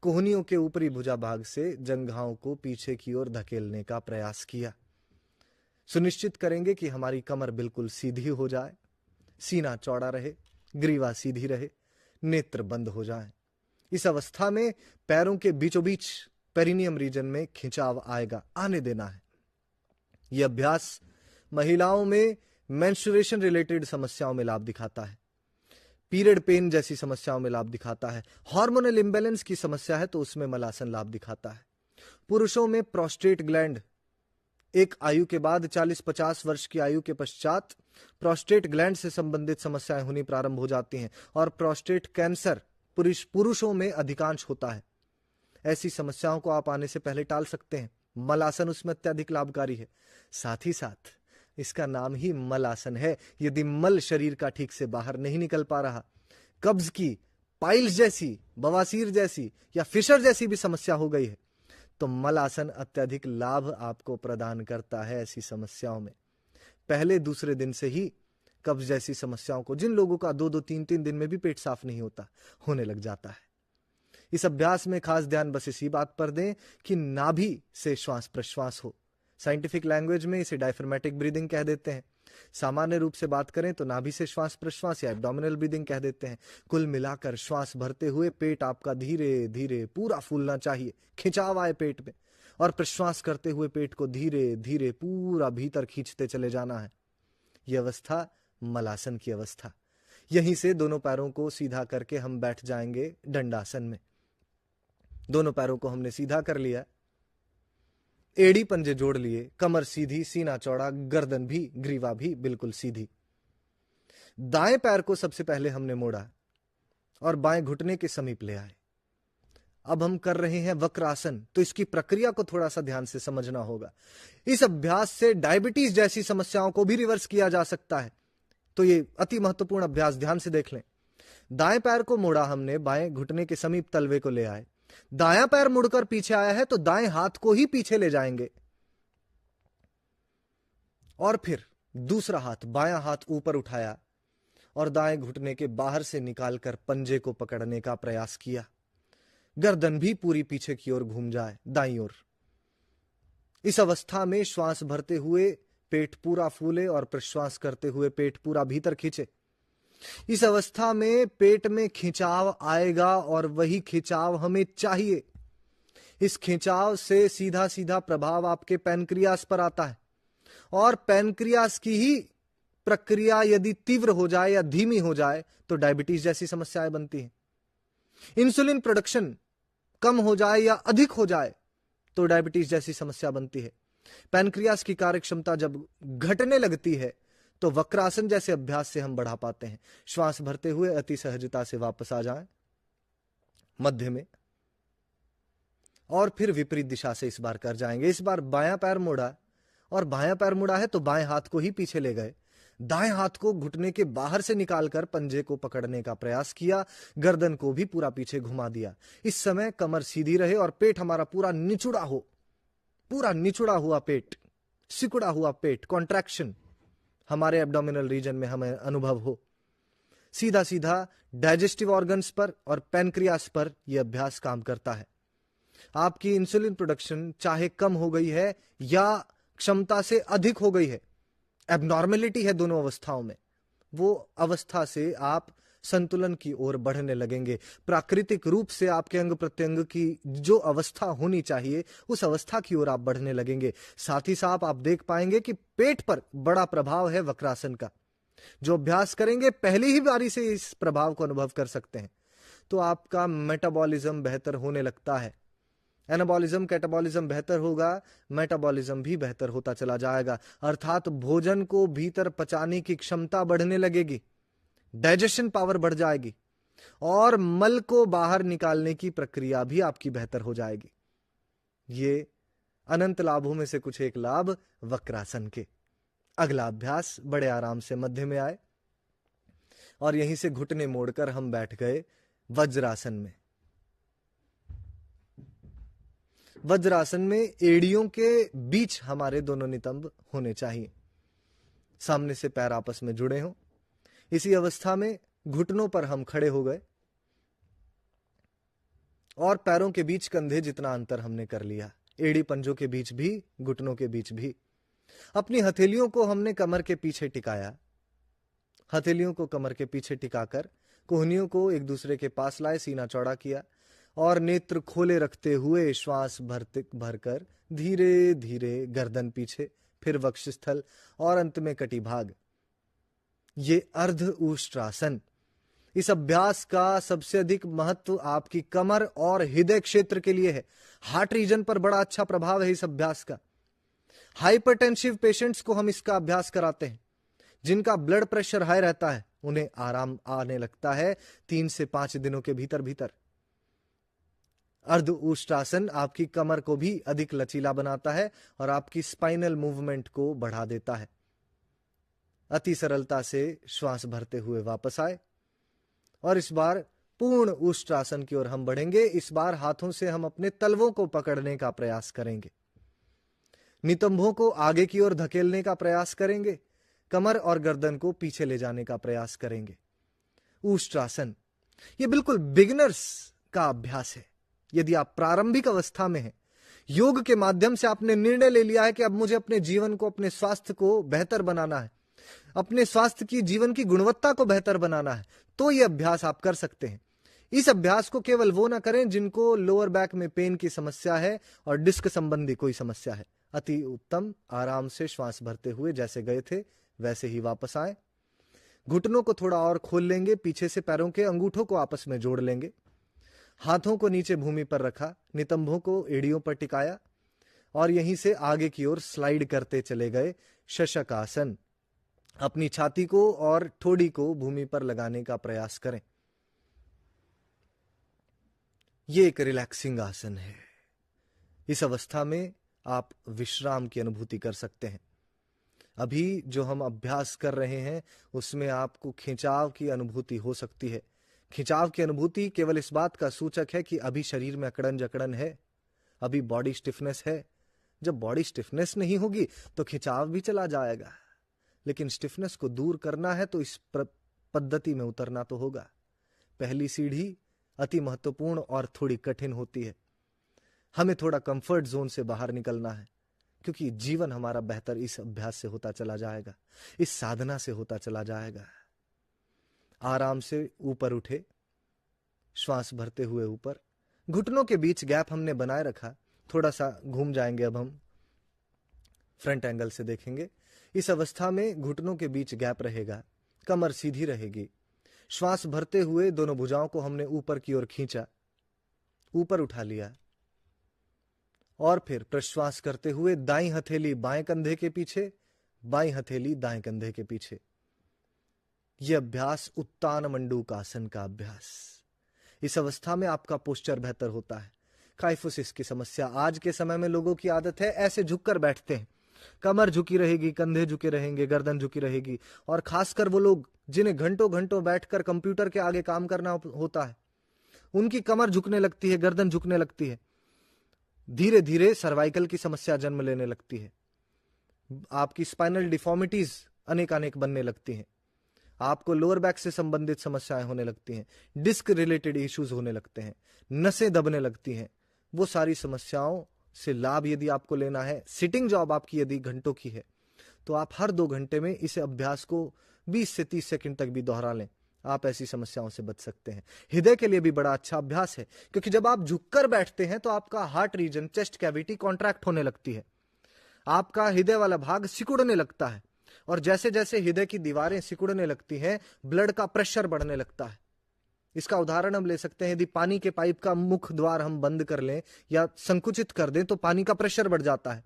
कोहनियों के ऊपरी भुजा भाग से जंघाओं को पीछे की ओर धकेलने का प्रयास किया। सुनिश्चित करेंगे कि हमारी कमर बिल्कुल सीधी हो जाए, सीना चौड़ा रहे, ग्रीवा सीधी रहे, नेत्र बंद हो जाए। इस अवस्था में पैरों के बीचों बीच पेरिनियम रीजन में खिंचाव आएगा, आने देना है। यह अभ्यास महिलाओं में मेंस्ट्रुएशन रिलेटेड समस्याओं में लाभ दिखाता है, पीरियड पेन जैसी समस्याओं में लाभ दिखाता है, हार्मोनल इंबैलेंस की समस्या है तो उसमें मलासन लाभ दिखाता है। पुरुषों में प्रोस्टेट ग्लैंड एक आयु के बाद 40-50 वर्ष की आयु के पश्चात प्रोस्टेट ग्लैंड से संबंधित समस्याएं होनी प्रारंभ हो जाती हैं और प्रोस्टेट कैंसर पुरुषों में अधिकांश होता है। ऐसी समस्याओं को आप आने से पहले टाल सकते हैं। मलासन उसमें अत्यधिक लाभकारी है। साथ ही साथ इसका नाम ही मलासन है। यदि मल शरीर का ठीक से बाहर नहीं निकल पा रहा, कब्ज की, पाइल्स जैसी, बवासीर जैसी या फिशर जैसी भी समस्या हो गई है, तो मलासन अत्यधिक लाभ आपको प्रदान करता है ऐसी समस्याओं में। पहले दूसरे दिन से ही कब्ज जैसी समस्याओं को, जिन लोगों का 2-2, 3-3 दिन में भी पेट साफ नहीं होता, होने लग जाता है। इस अभ्यास में खास ध्यान बस इसी बात पर दें कि नाभि से श्वास प्रश्वास हो। साइंटिफिक लैंग्वेज में इसे डायफ्रामेटिक ब्रीदिंग कह देते हैं। सामान्य रूप से बात करें तो नाभि से श्वास प्रश्वास या एब्डोमिनल ब्रीदिंग कह देते हैं। कुल मिलाकर श्वास भरते हुए पेट आपका धीरे धीरे पूरा फूलना चाहिए, खिंचाव आए पेट में, और प्रश्वास करते हुए पेट को धीरे धीरे पूरा भीतर खींचते चले जाना है। यह अवस्था मलासन की अवस्था। यहीं से दोनों पैरों को सीधा करके हम बैठ जाएंगे दंडासन में। दोनों पैरों को हमने सीधा कर लिया, एड़ी पंजे जोड़ लिए, कमर सीधी, सीना चौड़ा, गर्दन भी, ग्रीवा भी बिल्कुल सीधी। दाएं पैर को सबसे पहले हमने मोड़ा और बाएं घुटने के समीप ले आए। अब हम कर रहे हैं वक्रासन, तो इसकी प्रक्रिया को थोड़ा सा ध्यान से समझना होगा। इस अभ्यास से डायबिटीज जैसी समस्याओं को भी रिवर्स किया जा सकता है, तो ये अति महत्वपूर्ण अभ्यास ध्यान से देख लें। दाएं पैर को मोड़ा हमने, बाएं घुटने के समीप तलवे को ले आए। दायां पैर मुड़कर पीछे आया है तो दाएं हाथ को ही पीछे ले जाएंगे, और फिर दूसरा हाथ, बायां हाथ ऊपर उठाया और दाएं घुटने के बाहर से निकालकर पंजे को पकड़ने का प्रयास किया। गर्दन भी पूरी पीछे की ओर घूम जाए, दाईं ओर। इस अवस्था में श्वास भरते हुए पेट पूरा फूले और प्रश्वास करते हुए पेट पूरा भीतर खींचे। इस अवस्था में पेट में खिंचाव आएगा और वही खिंचाव हमें चाहिए। इस खिंचाव से सीधा सीधा प्रभाव आपके पैनक्रियास पर आता है, और पैनक्रियास की ही प्रक्रिया यदि तीव्र हो जाए या धीमी हो जाए तो डायबिटीज जैसी समस्याएं बनती हैं। इंसुलिन प्रोडक्शन कम हो जाए या अधिक हो जाए तो डायबिटीज जैसी समस्या बनती है। पैनक्रियास की कार्यक्षमता जब घटने लगती है तो वक्रासन जैसे अभ्यास से हम बढ़ा पाते हैं। श्वास भरते हुए अति सहजता से वापस आ जाएं मध्य में, और फिर विपरीत दिशा से इस बार कर जाएंगे। इस बार बायां पैर मोड़ा, और बायां पैर मुड़ा है तो बाएं हाथ को ही पीछे ले गए। दाएं हाथ को घुटने के बाहर से निकालकर पंजे को पकड़ने का प्रयास किया, गर्दन को भी पूरा पीछे घुमा दिया। इस समय कमर सीधी रहे और पेट हमारा पूरा निचुड़ा हो, पूरा निचुड़ा हुआ पेट, सिकुड़ा हुआ पेट, कॉन्ट्रैक्शन हमारे एब्डोमिनल रीजन में हमें अनुभव हो। सीधा सीधा डाइजेस्टिव ऑर्गन्स पर और पैनक्रियास पर यह अभ्यास काम करता है। आपकी इंसुलिन प्रोडक्शन चाहे कम हो गई है या क्षमता से अधिक हो गई है, एबनॉर्मेलिटी है दोनों अवस्थाओं में, वो अवस्था से आप संतुलन की ओर बढ़ने लगेंगे। प्राकृतिक रूप से आपके अंग प्रत्यंग की जो अवस्था होनी चाहिए उस अवस्था की ओर आप बढ़ने लगेंगे। साथ ही साथ आप देख पाएंगे कि पेट पर बड़ा प्रभाव है वक्रासन का। जो अभ्यास करेंगे पहली ही बारी से इस प्रभाव को अनुभव कर सकते हैं, तो आपका मेटाबॉलिज्म बेहतर होने लगता है। एनाबॉलिज्म कैटाबॉलिज्म बेहतर होगा, मेटाबॉलिज्म भी बेहतर होता चला जाएगा, अर्थात भोजन को भीतर पचाने की क्षमता बढ़ने लगेगी, डाइजेशन पावर बढ़ जाएगी, और मल को बाहर निकालने की प्रक्रिया भी आपकी बेहतर हो जाएगी। ये अनंत लाभों में से कुछ एक लाभ वक्रासन के। अगला अभ्यास, बड़े आराम से मध्य में आए और यहीं से घुटने मोड़कर हम बैठ गए वज्रासन में। वज्रासन में एड़ियों के बीच हमारे दोनों नितंब होने चाहिए, सामने से पैर आपस में जुड़े हों। इसी अवस्था में घुटनों पर हम खड़े हो गए और पैरों के बीच कंधे जितना अंतर हमने कर लिया, एड़ी पंजों के बीच भी, घुटनों के बीच भी। अपनी हथेलियों को हमने कमर के पीछे टिकाया, हथेलियों को कमर के पीछे टिकाकर कोहनियों को एक दूसरे के पास लाए, सीना चौड़ा किया और नेत्र खोले रखते हुए श्वास भरकर धीरे धीरे गर्दन पीछे, फिर वक्षस्थल और अंत में कटी भाग। ये अर्ध उष्ट्रासन। इस अभ्यास का सबसे अधिक महत्व आपकी कमर और हृदय क्षेत्र के लिए है। हार्ट रीजन पर बड़ा अच्छा प्रभाव है इस अभ्यास का। हाइपरटेंसिव पेशेंट्स को हम इसका अभ्यास कराते हैं। जिनका ब्लड प्रेशर हाई रहता है उन्हें आराम आने लगता है 3 से 5 दिनों के भीतर भीतर। अर्ध उष्ट्रासन आपकी कमर को भी अधिक लचीला बनाता है और आपकी स्पाइनल मूवमेंट को बढ़ा देता है। अति सरलता से श्वास भरते हुए वापस आए और इस बार पूर्ण उष्ट्रासन की ओर हम बढ़ेंगे। इस बार हाथों से हम अपने तलवों को पकड़ने का प्रयास करेंगे, नितंबों को आगे की ओर धकेलने का प्रयास करेंगे, कमर और गर्दन को पीछे ले जाने का प्रयास करेंगे। उष्ट्रासन ये बिल्कुल बिगिनर्स का अभ्यास है। यदि आप प्रारंभिक अवस्था में हैं, योग के माध्यम से आपने निर्णय ले लिया है कि अब मुझे अपने जीवन को, अपने स्वास्थ्य को बेहतर बनाना है, अपने स्वास्थ्य की, जीवन की गुणवत्ता को बेहतर बनाना है, तो यह अभ्यास आप कर सकते हैं। इस अभ्यास को केवल वो ना करें जिनको लोअर बैक में पेन की समस्या है और डिस्क संबंधी कोई समस्या है। अति उत्तम, आराम से श्वास भरते हुए जैसे गए थे वैसे ही वापस आए। घुटनों को थोड़ा और खोल लेंगे, पीछे से पैरों के अंगूठों को आपस में जोड़ लेंगे, हाथों को नीचे भूमि पर रखा, नितंबों को एड़ियों पर टिकाया और यहीं से आगे की ओर स्लाइड करते चले गए। शशक आसन। अपनी छाती को और ठोड़ी को भूमि पर लगाने का प्रयास करें। यह एक रिलैक्सिंग आसन है। इस अवस्था में आप विश्राम की अनुभूति कर सकते हैं। अभी जो हम अभ्यास कर रहे हैं उसमें आपको खिंचाव की अनुभूति हो सकती है। खिंचाव की अनुभूति केवल इस बात का सूचक है कि अभी शरीर में अकड़न जकड़न है, अभी बॉडी स्टिफनेस है। जब बॉडी स्टिफनेस नहीं होगी तो खिंचाव भी चला जाएगा। लेकिन स्टिफनेस को दूर करना है तो इस पद्धति में उतरना तो होगा। पहली सीढ़ी अति महत्वपूर्ण और थोड़ी कठिन होती है। हमें थोड़ा कंफर्ट जोन से बाहर निकलना है, क्योंकि जीवन हमारा बेहतर इस अभ्यास से होता चला जाएगा, इस साधना से होता चला जाएगा। आराम से ऊपर उठे, श्वास भरते हुए ऊपर। घुटनों के बीच गैप हमने बनाए रखा। थोड़ा सा घूम जाएंगे, अब हम फ्रंट एंगल से देखेंगे। इस अवस्था में घुटनों के बीच गैप रहेगा, कमर सीधी रहेगी। श्वास भरते हुए दोनों भुजाओं को हमने ऊपर की ओर खींचा, ऊपर उठा लिया और फिर प्रश्वास करते हुए दाईं हथेली बाएं कंधे के पीछे, बाईं हथेली दाएं कंधे के पीछे। यह अभ्यास उत्तान मंडूकासन का अभ्यास। इस अवस्था में आपका पोस्चर बेहतर होता है। काइफोसिस की समस्या, आज के समय में लोगों की आदत है ऐसे झुककर बैठते हैं। कमर झुकी रहेगी, कंधे झुके रहेंगे, गर्दन झुकी रहेगी। और खासकर वो लोग जिन्हें घंटों घंटों बैठकर कंप्यूटर के आगे काम करना होता है, उनकी कमर झुकने लगती है, गर्दन झुकने लगती है। धीरे धीरे सर्वाइकल की समस्या जन्म लेने लगती है। आपकी स्पाइनल डिफॉर्मिटीज अनेकानेक बनने लगती हैं। आपको लोअर बैक से संबंधित समस्याएं होने लगती हैं, डिस्क रिलेटेड इश्यूज होने लगते हैं, नसें दबने लगती हैं। वो सारी समस्याओं से लाभ यदि आपको लेना है, सिटिंग जॉब आपकी यदि घंटों की है, तो आप हर 2 घंटे में इस अभ्यास को 20 से 30 सेकंड तक भी दोहरा लें। आप ऐसी समस्याओं से बच सकते हैं। हृदय के लिए भी बड़ा अच्छा अभ्यास है, क्योंकि जब आप झुककर बैठते हैं तो आपका heart region, chest cavity contract होने लगती है, आपका हृदय वाला भाग सिकुड़ने लगता है। और जैसे जैसे हृदय की दीवारें सिकुड़ने लगती हैं, ब्लड का प्रेशर बढ़ने लगता है। इसका उदाहरण हम ले सकते हैं, यदि पानी के पाइप का मुख द्वार हम बंद कर लें या संकुचित कर दें तो पानी का प्रेशर बढ़ जाता है।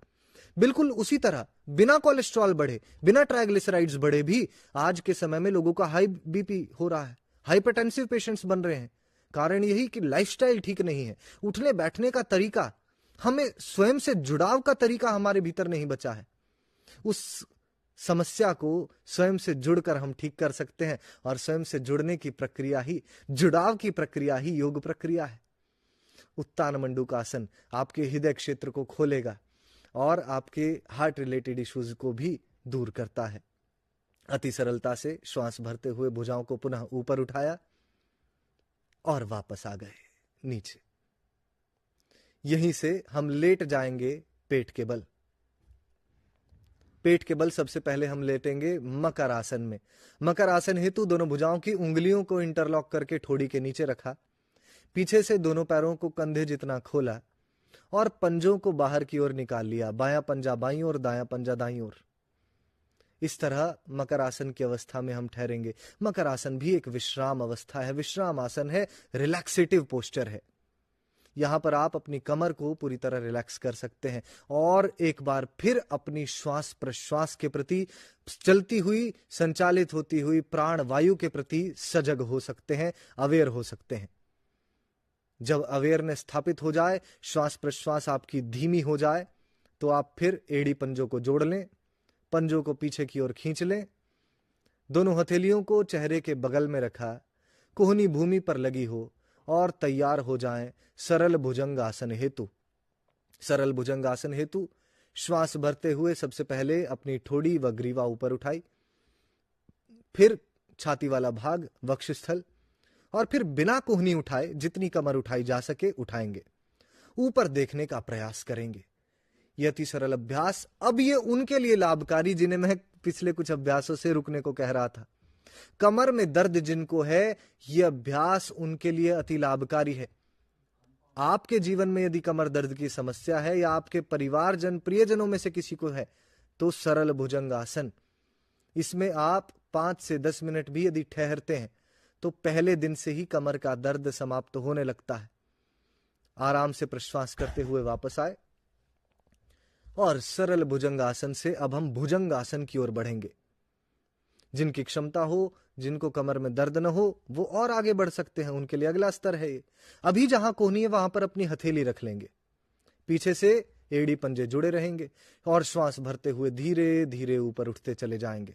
बिल्कुल उसी तरह बिना कोलेस्ट्रॉल बढ़े, बिना ट्राइग्लिसराइड्स बढ़े भी आज के समय में लोगों का हाई बीपी हो रहा है, हाइपरटेंसिव पेशेंट्स बन रहे हैं। कारण यही कि लाइफस्टाइल ठीक नहीं है, उठने बैठने का तरीका, हमें स्वयं से जुड़ाव का तरीका हमारे भीतर नहीं बचा है। उस समस्या को स्वयं से जुड़कर हम ठीक कर सकते हैं, और स्वयं से जुड़ने की प्रक्रिया ही, जुड़ाव की प्रक्रिया ही योग प्रक्रिया है। उत्तान मंडूकासन आपके हृदय क्षेत्र को खोलेगा और आपके हार्ट रिलेटेड इश्यूज को भी दूर करता है। अति सरलता से श्वास भरते हुए भुजाओं को पुनः ऊपर उठाया और वापस आ गए नीचे। यहीं से हम लेट जाएंगे पेट के बल। पेट के बल सबसे पहले हम लेटेंगे मकर आसन में। मकर आसन हेतु दोनों भुजाओं की उंगलियों को इंटरलॉक करके ठोड़ी के नीचे रखा, पीछे से दोनों पैरों को कंधे जितना खोला और पंजों को बाहर की ओर निकाल लिया। बायां पंजा बाईं ओर, दायां पंजा दाईं ओर। इस तरह मकर आसन की अवस्था में हम ठहरेंगे। मकर आसन भी एक विश्राम अवस्था है, विश्राम आसन है, रिलैक्सेटिव पोस्चर है। यहां पर आप अपनी कमर को पूरी तरह रिलैक्स कर सकते हैं और एक बार फिर अपनी श्वास प्रश्वास के प्रति, चलती हुई, संचालित होती हुई प्राण वायु के प्रति सजग हो सकते हैं, अवेयर हो सकते हैं। जब अवेयरनेस स्थापित हो जाए, श्वास प्रश्वास आपकी धीमी हो जाए, तो आप फिर एड़ी पंजों को जोड़ लें, पंजों को पीछे की ओर खींच लें, दोनों हथेलियों को चेहरे के बगल में रखा, कोहनी भूमि पर लगी हो और तैयार हो जाएं सरल भुजंगासन हेतु। सरल भुजंगासन हेतु श्वास भरते हुए सबसे पहले अपनी ठोड़ी व ग्रीवा ऊपर उठाई, फिर छाती वाला भाग, वक्षस्थल, और फिर बिना कोहनी उठाए जितनी कमर उठाई जा सके उठाएंगे। ऊपर देखने का प्रयास करेंगे। यह अति सरल अभ्यास अब ये उनके लिए लाभकारी जिन्हें मैं पिछले कुछ अभ्यासों से रुकने को कह रहा था। कमर में दर्द जिनको है, यह अभ्यास उनके लिए अति लाभकारी है। आपके जीवन में यदि कमर दर्द की समस्या है या आपके परिवारजन प्रियजनों में से किसी को है, तो सरल भुजंगासन, इसमें आप 5 से 10 मिनट भी यदि ठहरते हैं तो पहले दिन से ही कमर का दर्द समाप्त होने लगता है। आराम से प्रश्वास करते हुए वापस आए और सरल भुजंगासन से अब हम भुजंगासन की ओर बढ़ेंगे। जिनकी क्षमता हो, जिनको कमर में दर्द न हो, वो और आगे बढ़ सकते हैं, उनके लिए अगला स्तर है ये। अभी जहां कोहनी है वहां पर अपनी हथेली रख लेंगे, पीछे से एड़ी पंजे जुड़े रहेंगे और श्वास भरते हुए धीरे धीरे ऊपर उठते चले जाएंगे।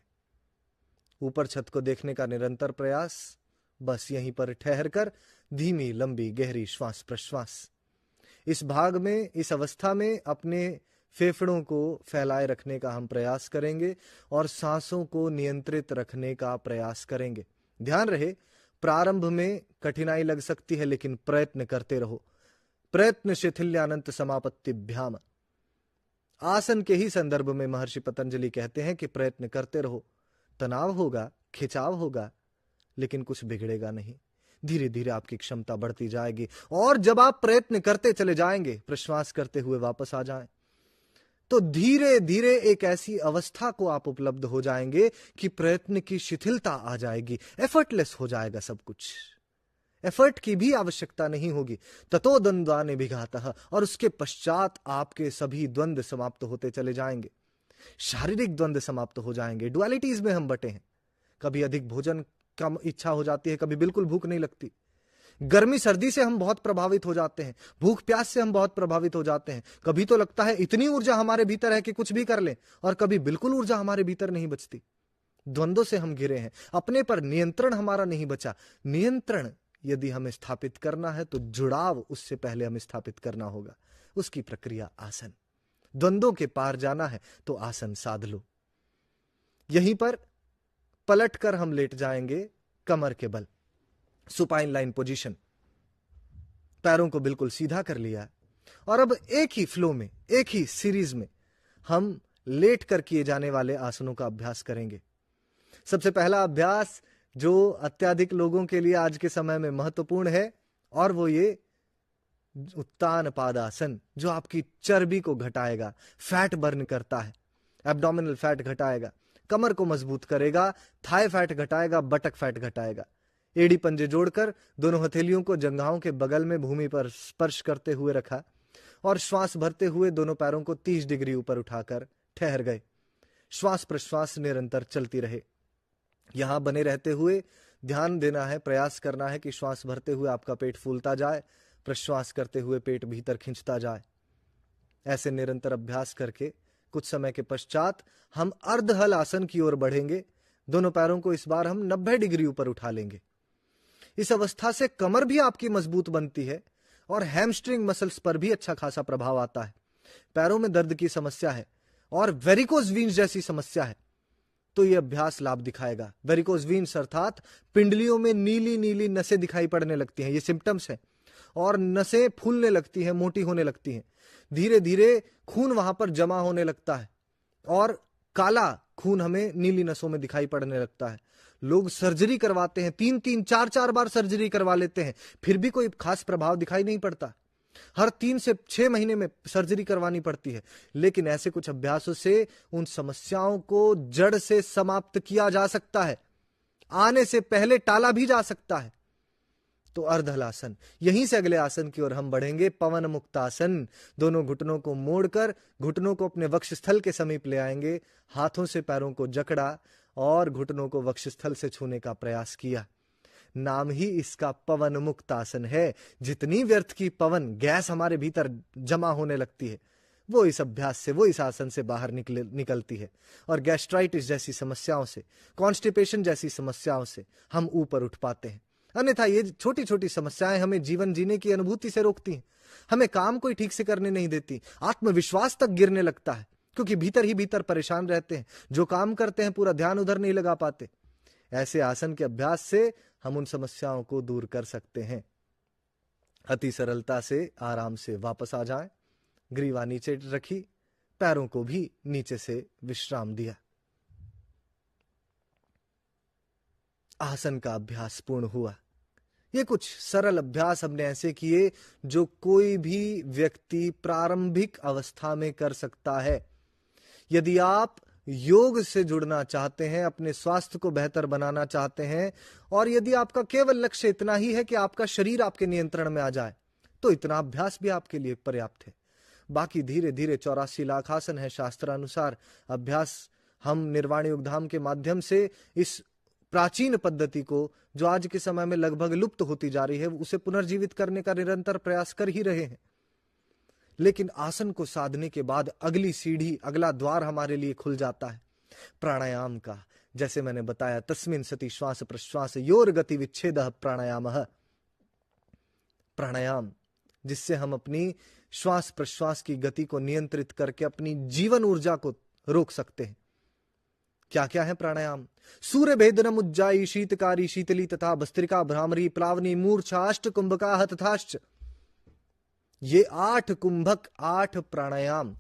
ऊपर छत को देखने का निरंतर प्रयास, बस यहीं पर ठहर कर धीमी लंबी गहरी श्वास प्रश्वास। इस भाग में, इस अवस्था में अपने फेफड़ों को फैलाए रखने का हम प्रयास करेंगे और सांसों को नियंत्रित रखने का प्रयास करेंगे। ध्यान रहे, प्रारंभ में कठिनाई लग सकती है, लेकिन प्रयत्न करते रहो। प्रयत्न शिथिल्यानंत समापत्तिभ्याम। आसन के ही संदर्भ में महर्षि पतंजलि कहते हैं कि प्रयत्न करते रहो। तनाव होगा, खिंचाव होगा, लेकिन कुछ बिगड़ेगा नहीं। धीरे धीरे आपकी क्षमता बढ़ती जाएगी और जब आप प्रयत्न करते चले जाएंगे, प्रश्वास करते हुए वापस आ जाएं, तो धीरे धीरे एक ऐसी अवस्था को आप उपलब्ध हो जाएंगे कि प्रयत्न की शिथिलता आ जाएगी, एफर्टलेस हो जाएगा सब कुछ। एफर्ट की भी आवश्यकता नहीं होगी। ततो द्वंद्वानि विघातः, और उसके पश्चात आपके सभी द्वंद्व समाप्त होते चले जाएंगे। शारीरिक द्वंद्व समाप्त हो जाएंगे। डुअलिटीज में हम बटे हैं। कभी अधिक भोजन कम इच्छा हो जाती है, कभी बिल्कुल भूख नहीं लगती। गर्मी सर्दी से हम बहुत प्रभावित हो जाते हैं, भूख प्यास से हम बहुत प्रभावित हो जाते हैं। कभी तो लगता है इतनी ऊर्जा हमारे भीतर है कि कुछ भी कर लें, और कभी बिल्कुल ऊर्जा हमारे भीतर नहीं बचती। द्वंद्वों से हम घिरे हैं, अपने पर नियंत्रण हमारा नहीं बचा। नियंत्रण यदि हमें स्थापित करना है तो जुड़ाव उससे पहले हमें स्थापित करना होगा। उसकी प्रक्रिया आसन। द्वंद्वों के पार जाना है तो आसन साध लो। यहीं पर पलट कर हम लेट जाएंगे कमर के बल, सुपाइन लाइन पोजीशन। पैरों को बिल्कुल सीधा कर लिया और अब एक ही फ्लो में, एक ही सीरीज में हम लेट कर किए जाने वाले आसनों का अभ्यास करेंगे। सबसे पहला अभ्यास जो अत्याधिक लोगों के लिए आज के समय में महत्वपूर्ण है, और वो ये उत्तान पादासन, जो आपकी चर्बी को घटाएगा, फैट बर्न करता है, एब्डोमिनल फैट घटाएगा, कमर को मजबूत करेगा, थाई फैट घटाएगा, बटक फैट घटाएगा। एड़ी पंजे जोड़कर दोनों हथेलियों को जंघाओं के बगल में भूमि पर स्पर्श करते हुए रखा और श्वास भरते हुए दोनों पैरों को 30 डिग्री ऊपर उठाकर ठहर गए। श्वास प्रश्वास निरंतर चलती रहे। यहां बने रहते हुए ध्यान देना है, प्रयास करना है कि श्वास भरते हुए आपका पेट फूलता जाए, प्रश्वास करते हुए पेट भीतर खिंचता जाए। ऐसे निरंतर अभ्यास करके कुछ समय के पश्चात हम अर्धहल आसन की ओर बढ़ेंगे। दोनों पैरों को इस बार हम 90 डिग्री ऊपर उठा लेंगे। इस अवस्था से कमर भी आपकी मजबूत बनती है और हैमस्ट्रिंग मसल्स पर भी अच्छा खासा प्रभाव आता है। पैरों में दर्द की समस्या है और वेरिकोज वीन्स जैसी समस्या है तो यह अभ्यास लाभ दिखाएगा। वेरिकोज वीन्स अर्थात पिंडलियों में नीली नीली नसें दिखाई पड़ने लगती हैं, ये सिम्टम्स है, और नसें फूलने लगती हैं, मोटी होने लगती हैं। धीरे धीरे खून वहां पर जमा होने लगता है और काला खून हमें नीली नसों में दिखाई पड़ने लगता है। लोग सर्जरी करवाते हैं, 3-3, 4-4 बार सर्जरी करवा लेते हैं, फिर भी कोई खास प्रभाव दिखाई नहीं पड़ता। हर 3 से 6 महीने में सर्जरी करवानी पड़ती है। लेकिन ऐसे कुछ अभ्यासों से उन समस्याओं को जड़ से समाप्त किया जा सकता है, आने से पहले टाला भी जा सकता है। तो अर्धहलासन, यहीं से अगले आसन की ओर हम बढ़ेंगे, पवन मुक्तासन। दोनों घुटनों को मोड़कर घुटनों को अपने वक्षस्थल के समीप ले आएंगे, हाथों से पैरों को जकड़ा और घुटनों को वक्षस्थल से छूने का प्रयास किया। नाम ही इसका पवन मुक्त आसन है। जितनी व्यर्थ की पवन गैस हमारे भीतर जमा होने लगती है, वो इस अभ्यास से, वो इस आसन से बाहर निकलती है और गैस्ट्राइटिस जैसी समस्याओं से, कॉन्स्टिपेशन जैसी समस्याओं से हम ऊपर उठ पाते हैं। अन्यथा ये छोटी छोटी समस्याएं हमें जीवन जीने की अनुभूति से रोकती हैं, हमें काम कोई ठीक से करने नहीं देती, आत्मविश्वास तक गिरने लगता है, क्योंकि भीतर ही भीतर परेशान रहते हैं। जो काम करते हैं पूरा ध्यान उधर नहीं लगा पाते। ऐसे आसन के अभ्यास से हम उन समस्याओं को दूर कर सकते हैं। अति सरलता से आराम से वापस आ जाएं, ग्रीवा नीचे रखी, पैरों को भी नीचे से विश्राम दिया। आसन का अभ्यास पूर्ण हुआ। ये कुछ सरल अभ्यास हमने ऐसे किए जो कोई भी व्यक्ति प्रारंभिक अवस्था में कर सकता है। यदि आप योग से जुड़ना चाहते हैं, अपने स्वास्थ्य को बेहतर बनाना चाहते हैं, और यदि आपका केवल लक्ष्य इतना ही है कि आपका शरीर आपके नियंत्रण में आ जाए, तो इतना अभ्यास भी आपके लिए पर्याप्त है। बाकी धीरे धीरे 84 लाख आसन है शास्त्रानुसार। अभ्यास हम निर्वाण योगधाम के माध्यम से इस प्राचीन पद्धति को, जो आज के समय में लगभग लुप्त होती जा रही है, उसे पुनर्जीवित करने का निरंतर प्रयास कर ही रहे हैं। लेकिन आसन को साधने के बाद अगली सीढ़ी, अगला द्वार हमारे लिए खुल जाता है प्राणायाम का। जैसे मैंने बताया, तस्मिन् सति श्वास प्रश्वास योर गति विच्छेदः प्राणायामः। प्राणायाम जिससे हम अपनी श्वास प्रश्वास की गति को नियंत्रित करके अपनी जीवन ऊर्जा को रोक सकते हैं। क्या क्या है प्राणायाम? सूर्य भेदनम उज्जाई शीतकारी शीतली तथा भस्त्रिका भ्रामरी प्लावनी मूर्छा अष्ट कुंभका तथाश्च। ये 8 कुंभक, 8 प्राणायाम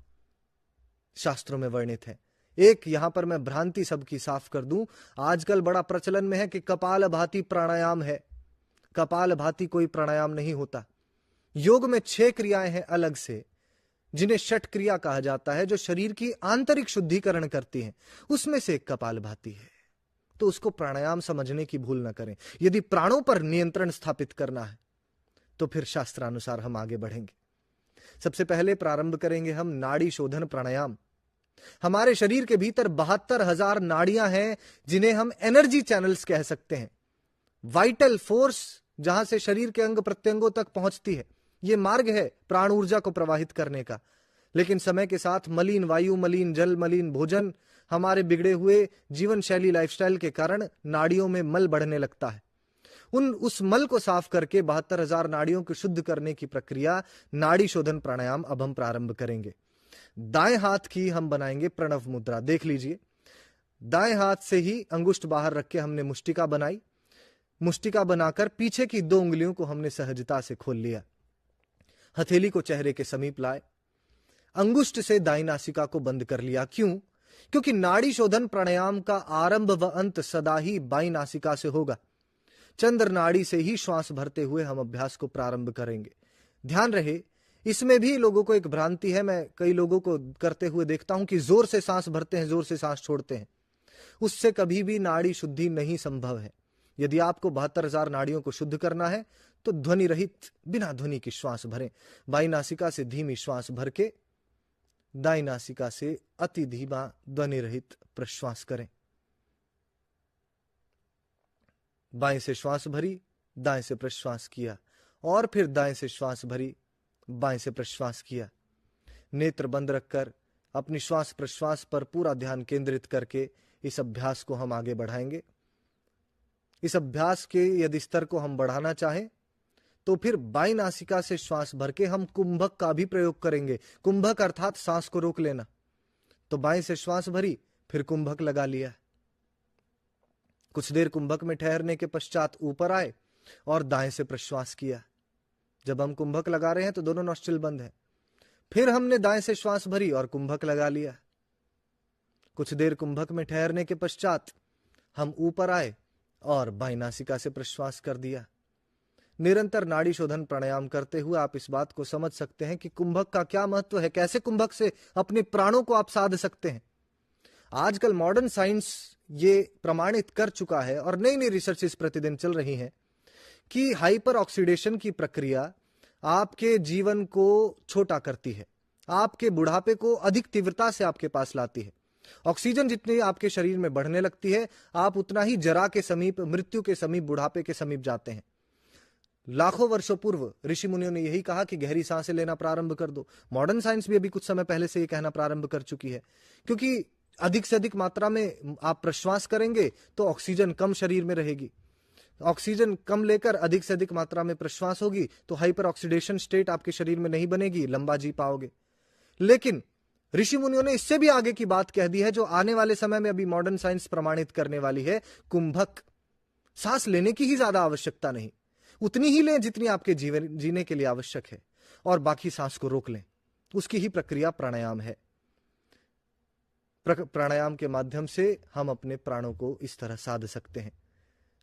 शास्त्रों में वर्णित है। एक यहां पर मैं भ्रांति सबकी साफ कर दूं, आजकल बड़ा प्रचलन में है कि कपालभाति प्राणायाम है। कपालभाति कोई प्राणायाम नहीं होता। योग में 6 क्रियाएं हैं अलग से, जिन्हें षट क्रिया कहा जाता है, जो शरीर की आंतरिक शुद्धिकरण करती हैं। उसमें से एक कपालभाति है। तो उसको प्राणायाम समझने की भूल न करें। यदि प्राणों पर नियंत्रण स्थापित करना है तो फिर शास्त्रानुसार हम आगे बढ़ेंगे। सबसे पहले प्रारंभ करेंगे हम नाड़ी शोधन प्राणायाम। हमारे शरीर के भीतर 72,000 नाड़ियां हैं, जिन्हें हम एनर्जी चैनल्स कह सकते हैं। वाइटल फोर्स जहां से शरीर के अंग प्रत्यंगों तक पहुंचती है, यह मार्ग है प्राण ऊर्जा को प्रवाहित करने का। लेकिन समय के साथ मलिन वायु, मलिन जल, मलिन भोजन, हमारे बिगड़े हुए जीवन शैली, लाइफस्टाइल के कारण नाड़ियों में मल बढ़ने लगता है। उस मल को साफ करके 72,000 नाड़ियों को शुद्ध करने की प्रक्रिया नाड़ी शोधन प्राणायाम अब हम प्रारंभ करेंगे। दाएं हाथ की हम बनाएंगे प्रणव मुद्रा। देख लीजिए, दाएं हाथ से ही अंगुष्ठ बाहर रख के हमने मुष्टिका बनाई। मुष्टिका बनाकर पीछे की 2 उंगलियों को हमने सहजता से खोल लिया। हथेली को चेहरे के समीप लाए। अंगुष्ठ से दाईं नासिका को बंद कर लिया। क्यों? क्योंकि नाड़ी शोधन प्राणायाम का आरंभ व अंत सदा ही बाईं नासिका से होगा। चंद्र नाड़ी से ही श्वास भरते हुए हम अभ्यास को प्रारंभ करेंगे। ध्यान रहे, इसमें भी लोगों को एक भ्रांति है। मैं कई लोगों को करते हुए देखता हूं कि जोर से सांस भरते हैं, जोर से सांस छोड़ते हैं। उससे कभी भी नाड़ी शुद्धि नहीं संभव है। यदि आपको 72,000 नाड़ियों को शुद्ध करना है तो ध्वनि रहित, बिना ध्वनि की श्वास भरें। बाईं नासिका से धीमी श्वास भर के दाईं नासिका से अति धीमा ध्वनि रहित प्रश्वास करें। बाएं से श्वास भरी, दाएं से प्रश्वास किया, और फिर दाएं से श्वास भरी, बाएं से प्रश्वास किया। नेत्र बंद रखकर अपनी श्वास प्रश्वास पर पूरा ध्यान केंद्रित करके इस अभ्यास को हम आगे बढ़ाएंगे। इस अभ्यास के यदि स्तर को हम बढ़ाना चाहें तो फिर बाईं नासिका से श्वास भर के हम कुंभक का भी प्रयोग करेंगे। कुंभक अर्थात सांस को रोक लेना। तो बाएं से श्वास भरी, फिर कुंभक लगा लिया। कुछ देर कुंभक में ठहरने के पश्चात ऊपर आए और दाएं से प्रश्वास किया। जब हम कुंभक लगा रहे हैं तो दोनों नॉस्ट्रिल बंद है। फिर हमने दाएं से श्वास भरी और कुंभक लगा लिया। कुछ देर कुंभक में ठहरने के पश्चात हम ऊपर आए और बाईं नासिका से प्रश्वास कर दिया। निरंतर नाड़ी शोधन प्राणायाम करते हुए आप इस बात को समझ सकते हैं कि कुंभक का क्या महत्व है, कैसे कुंभक से अपने प्राणों को आप साध सकते हैं। आजकल मॉडर्न साइंस ये प्रमाणित कर चुका है और नई नई रिसर्चेस प्रतिदिन चल रही हैं कि हाइपर ऑक्सीडेशन की प्रक्रिया आपके जीवन को छोटा करती है, आपके बुढ़ापे को अधिक तीव्रता से आपके पास लाती है। ऑक्सीजन जितनी आपके शरीर में बढ़ने लगती है, आप उतना ही जरा के समीप, मृत्यु के समीप, बुढ़ापे के समीप जाते हैं। लाखों वर्षों पूर्व ऋषि मुनियों ने यही कहा कि गहरी सांसें लेना प्रारंभ कर दो। मॉडर्न साइंस भी अभी कुछ समय पहले से ये कहना प्रारंभ कर चुकी है, क्योंकि अधिक से अधिक मात्रा में आप प्रश्वास करेंगे तो ऑक्सीजन कम शरीर में रहेगी। ऑक्सीजन कम लेकर अधिक से अधिक मात्रा में प्रश्वास होगी तो हाइपर ऑक्सीडेशन स्टेट आपके शरीर में नहीं बनेगी, लंबा जी पाओगे। लेकिन ऋषि मुनियों ने इससे भी आगे की बात कह दी है, जो आने वाले समय में अभी मॉडर्न साइंस प्रमाणित करने वाली है। कुंभक सांस लेने की ही ज्यादा आवश्यकता नहीं, उतनी ही लें जितनी आपके जीवन जीने के लिए आवश्यक है, और बाकी सांस को रोक लें। उसकी ही प्रक्रिया प्राणायाम है। प्राणायाम के माध्यम से हम अपने प्राणों को इस तरह साध सकते हैं।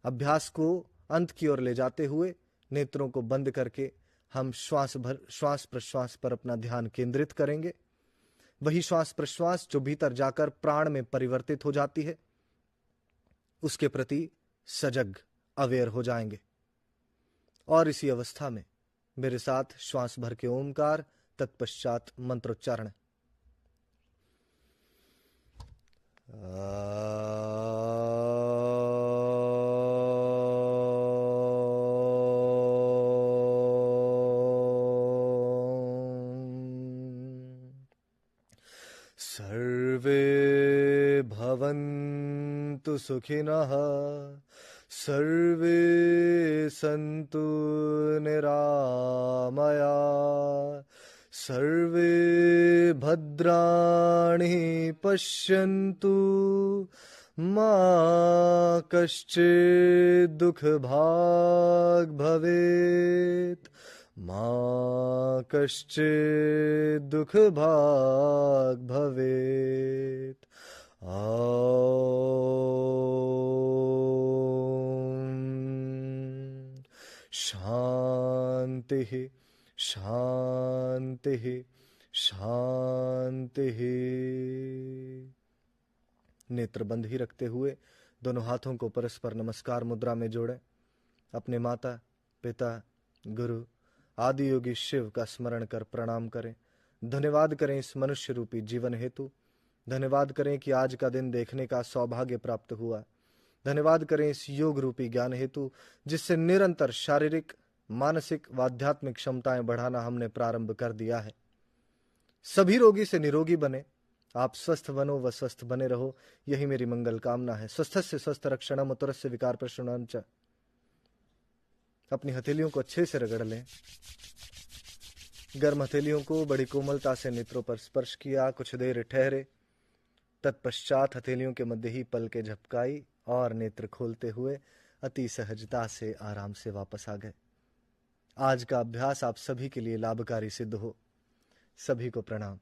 अभ्यास को अंत की ओर ले जाते हुए नेत्रों को बंद करके हम श्वास प्रश्वास पर अपना ध्यान केंद्रित करेंगे। वही श्वास प्रश्वास जो भीतर जाकर प्राण में परिवर्तित हो जाती है, उसके प्रति सजग अवेयर हो जाएंगे। और इसी अवस्था में मेरे साथ श्वास भर के ओमकार, तत्पश्चात मंत्रोच्चारण। सर्वे भवन्तु सुखिनः, सर्वे सन्तु निरामया, सर्वे भद्राणि पश्यन्तु, मा कश्चित् दुःखभाग् भवेत्, मा कश्चित् दुःखभाग् भवेत्। शान्तिः शान्तिः शान्तिः। नेत्र बंद ही रखते हुए दोनों हाथों को परस्पर नमस्कार मुद्रा में जोड़ें। अपने माता पिता गुरु आदि योगी शिव का स्मरण कर प्रणाम करें। धन्यवाद करें इस मनुष्य रूपी जीवन हेतु। धन्यवाद करें कि आज का दिन देखने का सौभाग्य प्राप्त हुआ। धन्यवाद करें इस योग रूपी ज्ञान हेतु, जिससे निरंतर शारीरिक मानसिक व आध्यात्मिक क्षमताएं बढ़ाना हमने प्रारंभ कर दिया है। सभी रोगी से निरोगी बने, आप स्वस्थ बनो व स्वस्थ बने रहो, यही मेरी मंगल कामना है। स्वस्थस्य स्वस्थ रक्षणम उतरस्य विकार प्रशमनम च। अपनी हथेलियों को अच्छे से रगड़ लें। गर्म हथेलियों को बड़ी कोमलता से नेत्रों पर स्पर्श किया। कुछ देर ठहरे, तत्पश्चात हथेलियों के मध्य ही पलकें झपकाई और नेत्र खोलते हुए अति सहजता से आराम से वापस आ गए। आज का अभ्यास आप सभी के लिए लाभकारी सिद्ध हो। सभी को प्रणाम।